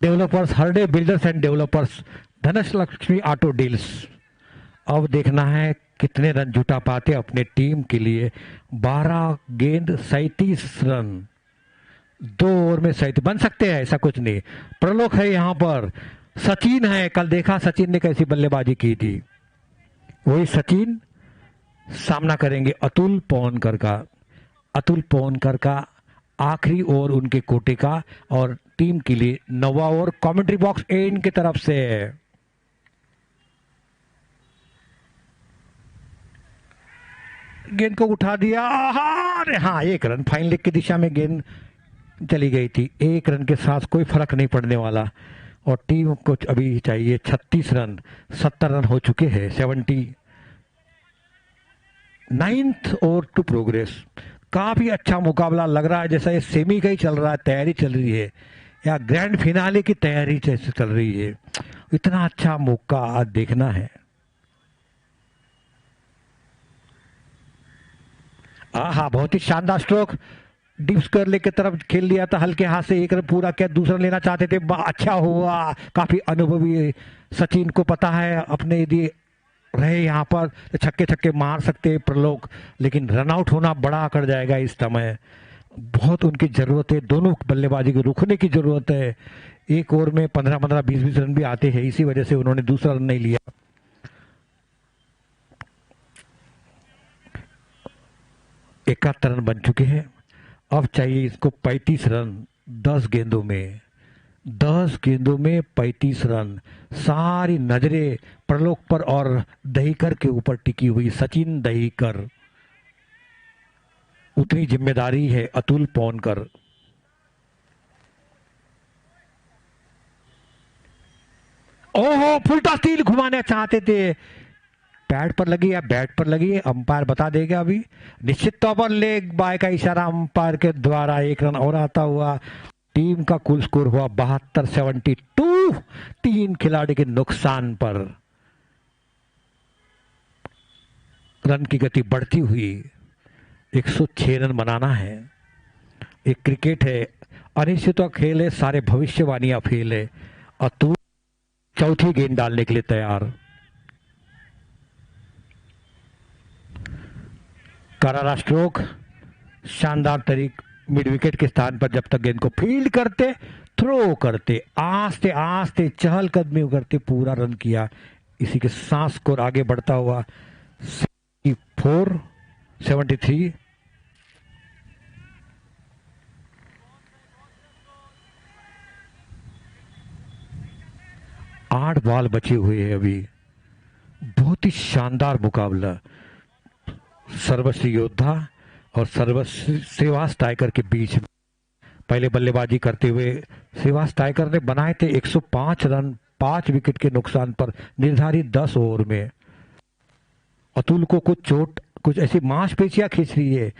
S3: developers, Harde builders and developers, Dhanlaxmi auto deals. अब देखना है कितने रन जुटा पाते अपने टीम के लिए। 12 गेंद 37 रन, 2 ओवर में 37 बन सकते हैं, ऐसा कुछ नहीं। प्रलोक है यहाँ पर, सचिन है। कल देखा सचिन ने कैसी बल्लेबाजी की थी। वही सचिन सामना करेंगे अतुल पवनकर का। अतुल पवनकर का आखिरी ओवर उनके कोटे का, और टीम के लिए 9वां ओवर। कमेंट्री बॉक्स एन की तरफ से गेंद को उठा दिया। अरे हाँ, 1 रन। फाइन लेग की दिशा में गेंद चली गई थी। 1 रन के साथ कोई फर्क नहीं पड़ने वाला, और टीम को अभी चाहिए 36 रन। 70 रन हो चुके हैं। 79th over to progress. काफी अच्छा मुकाबला लग रहा है, जैसा ये सेमी का ही चल रहा है, तैयारी चल रही है, या ग्रैंड फिनाले की तैयारी जैसे चल रही है। इतना अच्छा मौका आज देखना है। हाँ, बहुत ही शानदार स्ट्रोक। डीप स्क्वायर लेग की तरफ खेल लिया था, हल्के हाथ से 1 रन पूरा किया। दूसरा लेना चाहते थे, अच्छा हुआ। काफी अनुभवी सचिन को पता है अपने यदि रहे यहाँ पर तो छक्के छक्के मार सकते प्रलोक, लेकिन रन आउट होना बड़ा अकड़ जाएगा इस समय। बहुत उनकी जरूरत है, दोनों बल्लेबाजी को रुकने की जरूरत है। 1 ओवर में 15-15, 20-20 रन भी आते हैं, इसी वजह से उन्होंने दूसरा रन नहीं लिया। 71 रन बन चुके हैं। अब चाहिए इसको 35 रन 10 गेंदों में। 10 गेंदों में 35 रन। सारी नजरें प्रलोक पर और दहीकर के ऊपर टिकी हुई। सचिन दहीकर, उतनी जिम्मेदारी है अतुल पवनकर। ओहो, फुलटा स्टील घुमाने चाहते थे, पैड पर लगी या बैट पर लगी है अंपायर बता देगा अभी। निश्चित तौर पर लेग बाय का इशारा अंपायर के द्वारा 1 रन और आता हुआ। टीम का कुल स्कोर हुआ 72-72। 3 खिलाड़ी के नुकसान पर रन की गति बढ़ती हुई 106 रन बनाना है। एक क्रिकेट है, अनिश्चित खेल है, सारे भविष्यवाणियां फेल है। अतुल चौथी गेंद डालने के लिए तैयार। करारा स्ट्रोक, शानदार तरीक मिड विकेट के स्थान पर जब तक गेंद को फील्ड करते, थ्रो करते, आस्ते आस्ते चहलकदमी करते पूरा रन किया। इसी के साथ स्कोर आगे बढ़ता हुआ 73। 8 बॉल बचे हुए हैं अभी। बहुत ही शानदार मुकाबला सर्वश्री योद्धा और सर्वश्री श्रीवास टाइगर के बीच में। पहले बल्लेबाजी करते हुए श्रीवास टाइगर ने बनाए थे 105 रन 5 विकेट के नुकसान पर निर्धारित 10 ओवर में। अतुल को कुछ ऐसी मांसपेशियां खींच रही है।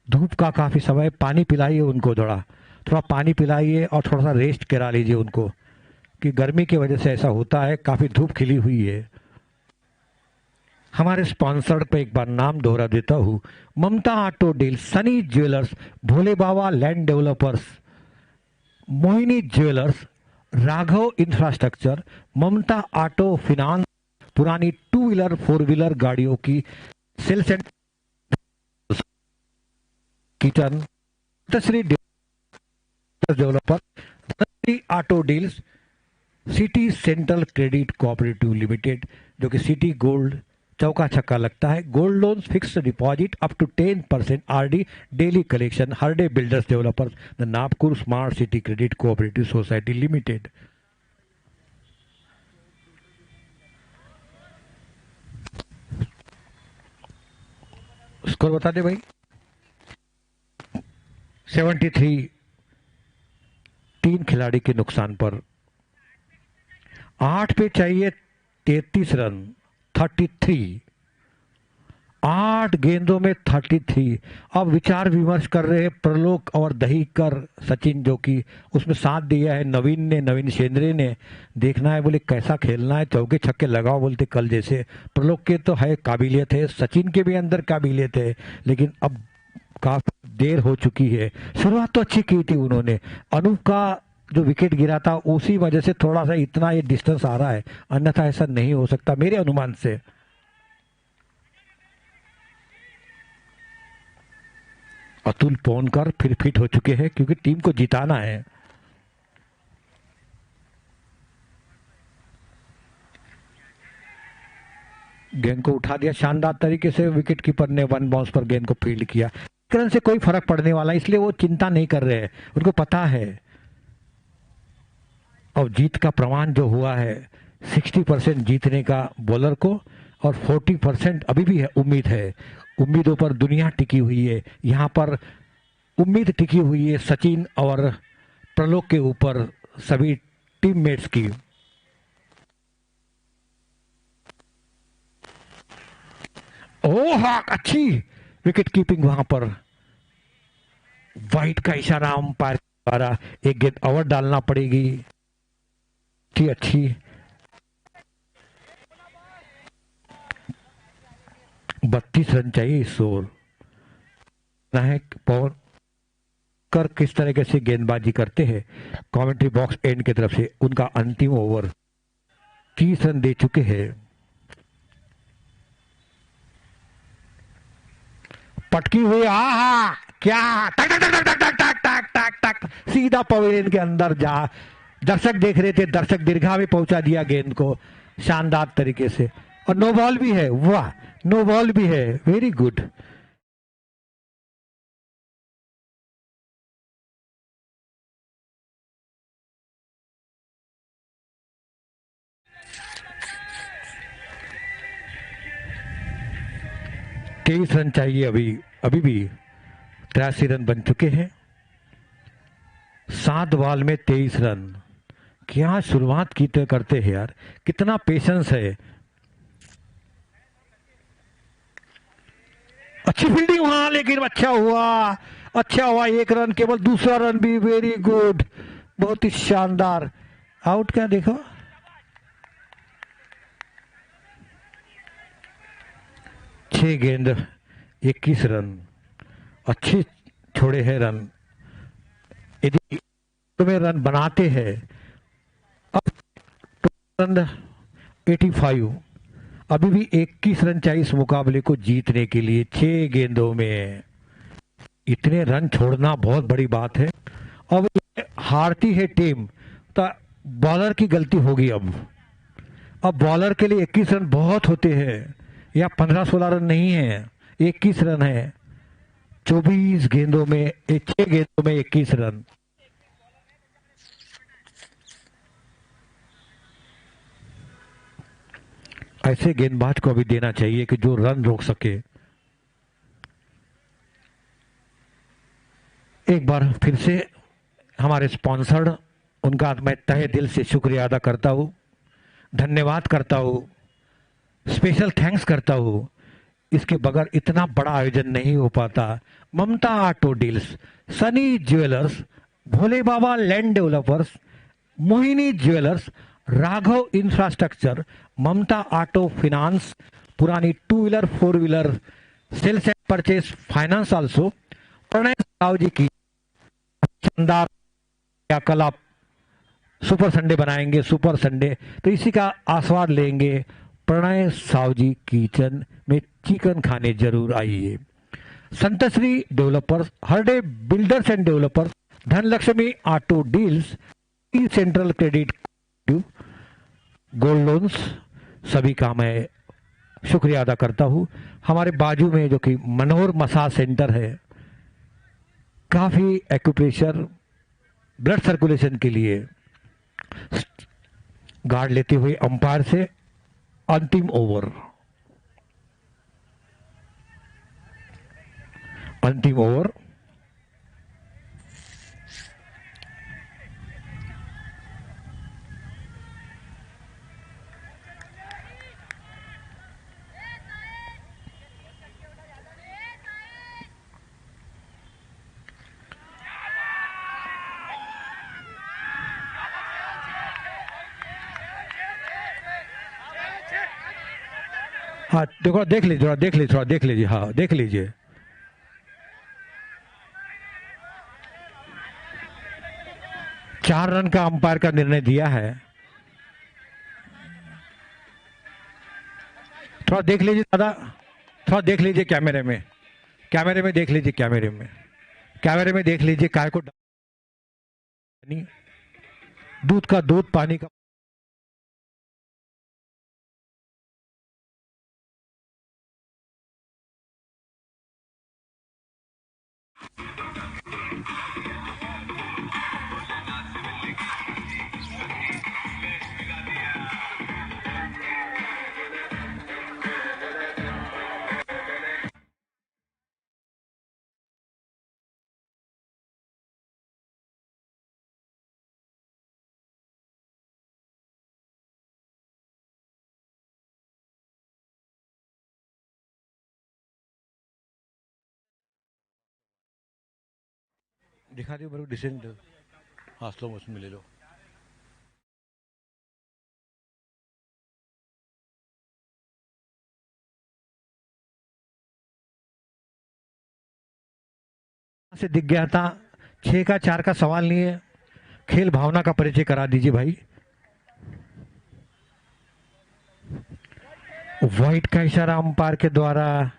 S3: धूप का काफी समय, पानी पिलाइए उनको, थोड़ा पानी पिलाइए और थोड़ा सा रेस्ट करा लीजिए उनको, कि गर्मी की वजह से ऐसा होता है, काफी धूप खिली हुई है। हमारे स्पॉन्सर पे एक बार नाम दोहरा देता हूं, Mamta auto deal, Sunny jewellers, Bhole Baba land developers, Mohini jewellers, Raghav infrastructure, ममता ऑटो फिनांस, पुरानी 2 व्हीलर 4 व्हीलर गाड़ियों की sales and kitchen, Shri developer, auto deals, city central credit cooperative limited जो कि सिटी गोल्ड चौका छक्का लगता है। Gold loan, fix deposit up to 10% RD, daily collection, Harde builders developers, the Nagpur smart city credit cooperative society limited. Score बता दे भाई। 73। 3 खिलाड़ी के नुकसान पर 8 पे चाहिए 33 रन। 33, 8 गेंदों में 33। अब विचार विमर्श कर रहे हैं प्रलोक और दहीकर सचिन, जो कि उसमें साथ दिया है नवीन शेंद्रे ने। देखना है बोले कैसा खेलना है, चौके छक्के लगाओ बोलते कल जैसे। प्रलोक के तो है काबिलियत है, सचिन के भी अंदर काबिलियत है, लेकिन अब काफी देर हो चुकी है। शुरुआत तो अच्छी की थी उन्होंने। अनूप का जो विकेट गिरा था उसी वजह से थोड़ा सा इतना ये डिस्टेंस आ रहा है, अन्यथा ऐसा नहीं हो सकता मेरे अनुमान से। अतुल पोनकर फिर फिट हो चुके हैं क्योंकि टीम को जिताना है। गेंद को उठा दिया शानदार तरीके से, विकेट कीपर ने 1 बाउंस पर गेंद को फील्ड किया। रन से कोई फर्क पड़ने वाला, इसलिए वो चिंता नहीं कर रहे हैं, उनको पता है। और जीत का प्रमाण जो हुआ है 60% जीतने का बॉलर को और 40% अभी भी है, उम्मीद है। उम्मीदों पर दुनिया टिकी हुई है, यहाँ पर उम्मीद टिकी हुई है सचिन और प्रलोक के ऊपर सभी टीममेट्स की। ओह अच्छी विकेट कीपिंग वहां पर। वाइट का इशारा अंपायर द्वारा, एक गेंद और डालना पड़ेगी। अच्छी 32 रन चाहिए इस ओवर। पवन कर किस तरीके से गेंदबाजी करते हैं कमेंट्री बॉक्स एंड की तरफ से। उनका अंतिम ओवर 30 रन दे चुके हैं। पटकी हुई, आहा क्या, टक टक टक टक टक टक टक टक, सीधा पवेलियन के अंदर जा। दर्शक देख रहे थे, दर्शक दीर्घा में पहुंचा दिया गेंद को शानदार तरीके से। और नो बॉल भी है, वाह, नो बॉल भी है, वेरी गुड। तेईस रन चाहिए अभी भी 83 रन बन चुके हैं। 7 बॉल में 23 रन। क्या शुरुआत की करते हैं यार, कितना पेशेंस है। अच्छी फील्डिंग वहां, लेकिन अच्छा हुआ 1 रन, केवल दूसरा रन भी, वेरी गुड, बहुत ही शानदार। आउट क्या देखो, 6 गेंद 21 रन, अच्छे छोड़े हैं रन। यदि तुम्हें रन बनाते हैं, अब रन 85, अभी भी 21 रन चाहिए इस मुकाबले को जीतने के लिए। 6 गेंदों में इतने रन छोड़ना बहुत बड़ी बात है। अब हारती है टीम तो बॉलर की गलती होगी। अब बॉलर के लिए 21 रन बहुत होते हैं, या 15-16 रन नहीं है, 21 रन है 24 गेंदों में, 6 गेंदों में 21 रन। ऐसे गेंदबाज को अभी देना चाहिए कि जो रन रोक सके। एक बार फिर से हमारे स्पॉन्सर्ड, उनका मैं तहे दिल से शुक्रिया अदा करता हूं, धन्यवाद करता हूं, स्पेशल थैंक्स करता हूं। इसके बगैर इतना बड़ा आयोजन नहीं हो पाता। Mamta auto deals, Sunny jewellers, Bhole Baba land developers, Mohini jewellers, Raghav infrastructure, ममता ऑटो फाइनेंस, पुरानी 2 wheeler 4 wheeler sales and purchase finance also, Pranay Sahu ji की शानदार, या कल आप सुपर संडे बनाएंगे, सुपर संडे, तो इसी का आस्वाद लेंगे। प्रणय साहू जी किचन में चिकन खाने जरूर आइए। Santshri developers, Harde builders and developers, Dhanlaxmi auto deals, central credit, gold loans, सभी का मैं शुक्रिया अदा करता हूं। हमारे बाजू में जो कि मनोहर मसाज सेंटर है, काफी एक्यूप्रेशर, ब्लड सर्कुलेशन के लिए गार्ड लेते हुए अंपायर से अंतिम ओवर, अंतिम ओवर। हाँ देखो, देख लीजिए, थोड़ा देख लीजिए, थोड़ा देख लीजिए, हाँ देख लीजिए। चार रन का अंपायर का निर्णय दिया है। थोड़ा देख लीजिए दादा, थोड़ा देख लीजिए कैमरे में, कैमरे में देख लीजिए, कैमरे में, कैमरे में देख लीजिए। काय को दूध का दूध, पानी का दिखा दियो मेरे को, डिसेंट, हाँ स्लो मोशन में ले लो। से दिख गया था, 6 का 4 का सवाल नहीं है। खेल भावना का परिचय करा दीजिए भाई। व्हाइट का इशारा अंपायर के द्वारा।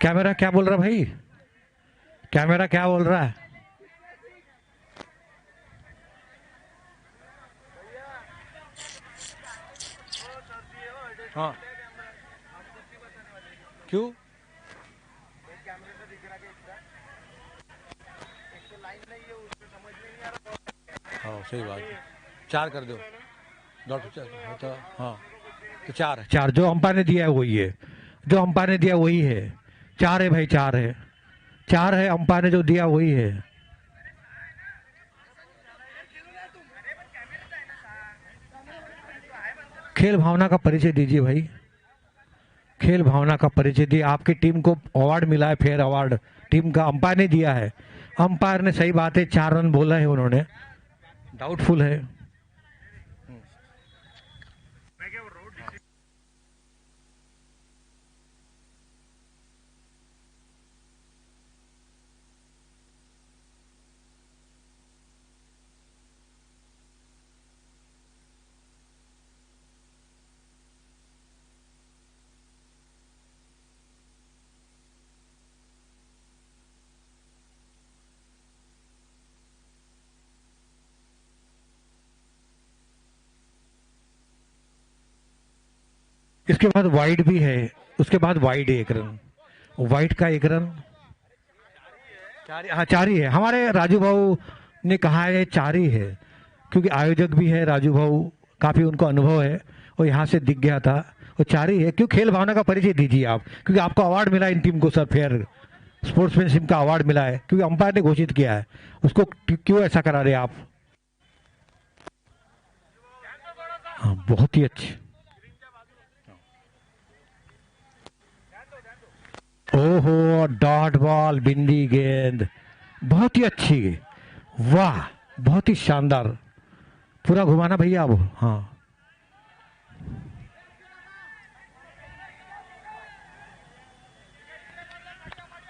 S3: कैमरा क्या बोल रहा भाई, कैमरा क्या बोल रहा है? हाँ क्यों? हाँ सही बात है, 4 कर दो डॉक्टर, तो हाँ तो 4 जो अंपायर ने दिया है वही है, जो अंपायर ने दिया वही है। 4 है भाई, 4 है, 4 है, अंपायर ने जो दिया वही है। खेल भावना का परिचय दीजिए भाई, खेल भावना का परिचय दिए। आपकी टीम को अवार्ड मिला है, फेयर अवार्ड टीम का अंपायर ने दिया है। अंपायर ने सही बात है, 4 रन बोला है उन्होंने, डाउटफुल है। इसके बाद वाइड भी है, उसके बाद वाइड 1 रन, वाइड का 1 रन। 4 ही है, हमारे राजू भाऊ ने कहा है 4 ही है, क्योंकि आयोजक भी है राजू भाऊ, काफी उनको अनुभव है और यहाँ से दिख गया था, वो 4 ही है। क्यों खेल भावना का परिचय दीजिए आप, क्योंकि आपको अवार्ड मिला है इन टीम को सर, फेयर स्पोर्ट्समैनशिप का अवार्ड मिला है, क्योंकि अंपायर ने घोषित किया है, उसको क्यों ऐसा करा रहे आप। हाँ बहुत ही अच्छे, ओहो डॉट बॉल, बिंदी गेंद, बहुत ही अच्छी, वाह बहुत ही शानदार, पूरा घुमाना भैया अब। हाँ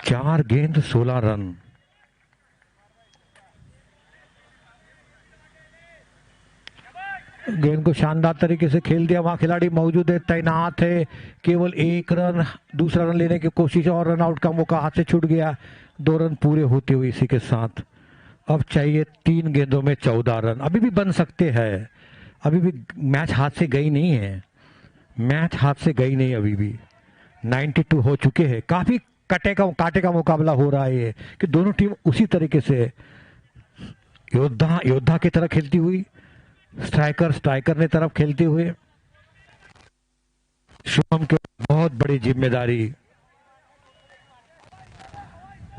S3: 4 गेंद 16 रन। गेंद को शानदार तरीके से खेल दिया, वहां खिलाड़ी मौजूद है, तैनात है, केवल 1 रन, दूसरा रन लेने की कोशिश और रन आउट का मौका हाथ से छूट गया। 2 रन पूरे होते हुए इसी के साथ अब चाहिए 3 गेंदों में 14 रन, अभी भी बन सकते हैं, अभी भी मैच हाथ से गई नहीं है, मैच हाथ से गई नहीं अभी भी। 92 हो चुके हैं, काफी कांटे का मुकाबला हो रहा है कि दोनों टीम उसी तरीके से योद्धा की तरह खेलती हुई, स्ट्राइकर ने तरफ खेलते हुए। शुभम के बहुत बड़ी जिम्मेदारी,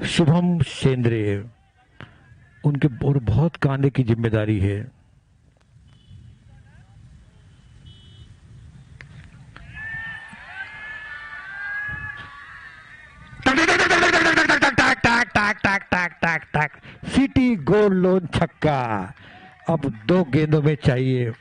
S3: शुभम सेंद्रे, उनके और बहुत कांधे की जिम्मेदारी है। सिटी गोल लोन छक्का, अब 2 गेंदों में चाहिए।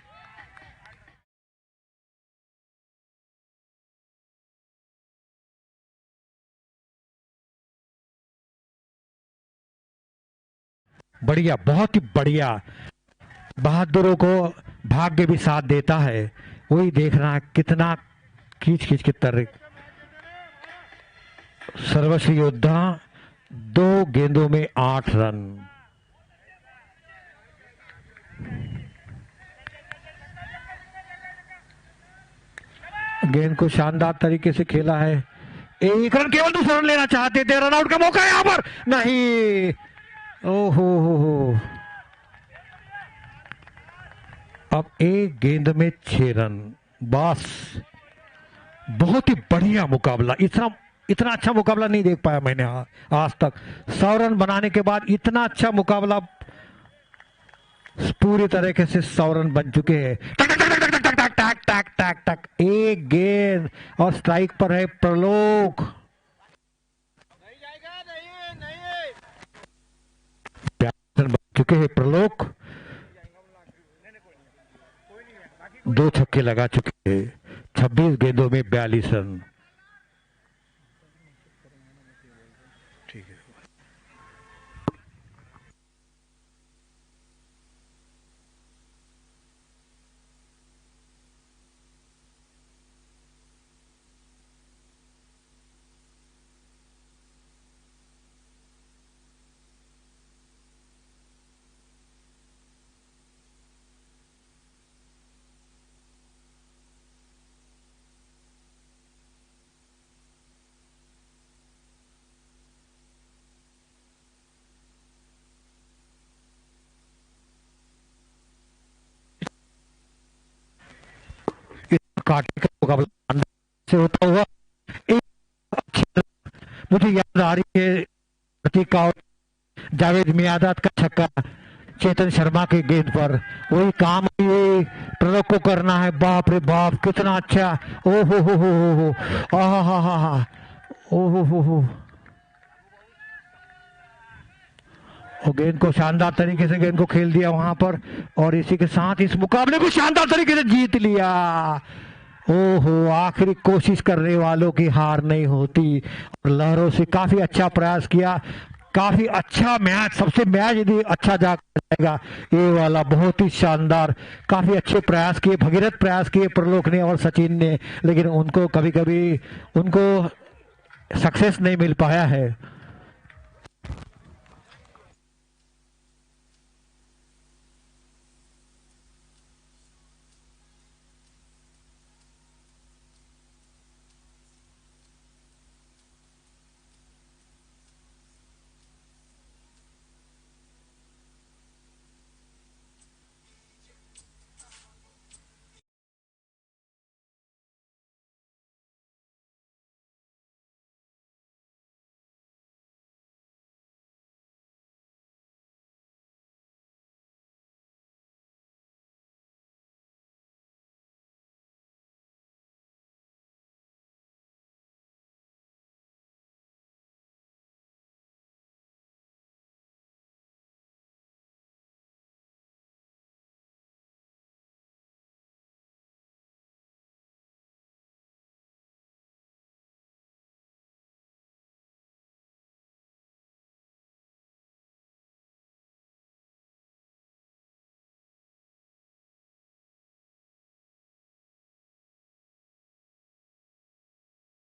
S3: बढ़िया, बहुत ही बढ़िया, बहादुरों को भाग्य भी साथ देता है, वही देखना कितना खींच खींच के तर। सर्वश्री योद्धा 2 गेंदों में 8 रन। गेंद को शानदार तरीके से खेला है, 1 रन, केवल दूसरा रन लेना चाहते थे, रन आउट का मौका यहां पर नहीं, ओहो हो। अब 1 गेंद में 6 रन, बस बहुत ही बढ़िया मुकाबला, इतना अच्छा मुकाबला नहीं देख पाया मैंने आज तक। 100 रन बनाने के बाद इतना अच्छा मुकाबला, पूरी तरीके से 100 रन बन चुके हैं। टक टक टक टक टक टक टक टक टक, 1 गेंद और स्ट्राइक पर है प्रलोक। बन चुके हैं प्रलोक, 2 छक्के लगा चुके हैं, 26 गेंदों में 42 रन। ठीक है, काटे का मुकाबला अंदर से होता हुआ, एक मुझे याद आ रही है प्रतीक कावड़े, जावेद मियादाद का छक्का चेतन शर्मा के गेंद पर, वही काम ये प्रयोग को करना है। बाप रे बाप कितना अच्छा, ओ हो आहा हा हा हा, ओ हो। और गेंद को शानदार तरीके से गेंद को खेल दिया वहां पर, और इसी के साथ इस मुकाबले को शानदार तरीके से जीत लिया। ओहो, आखिरी कोशिश करने वालों की हार नहीं होती, और लहरों से काफी अच्छा प्रयास किया, काफी अच्छा मैच, सबसे मैच यदि अच्छा जाएगा ये वाला, बहुत ही शानदार, काफी अच्छे प्रयास किए, भगीरथ प्रयास किए प्रलोक ने और सचिन ने, लेकिन उनको कभी कभी उनको सक्सेस नहीं मिल पाया है।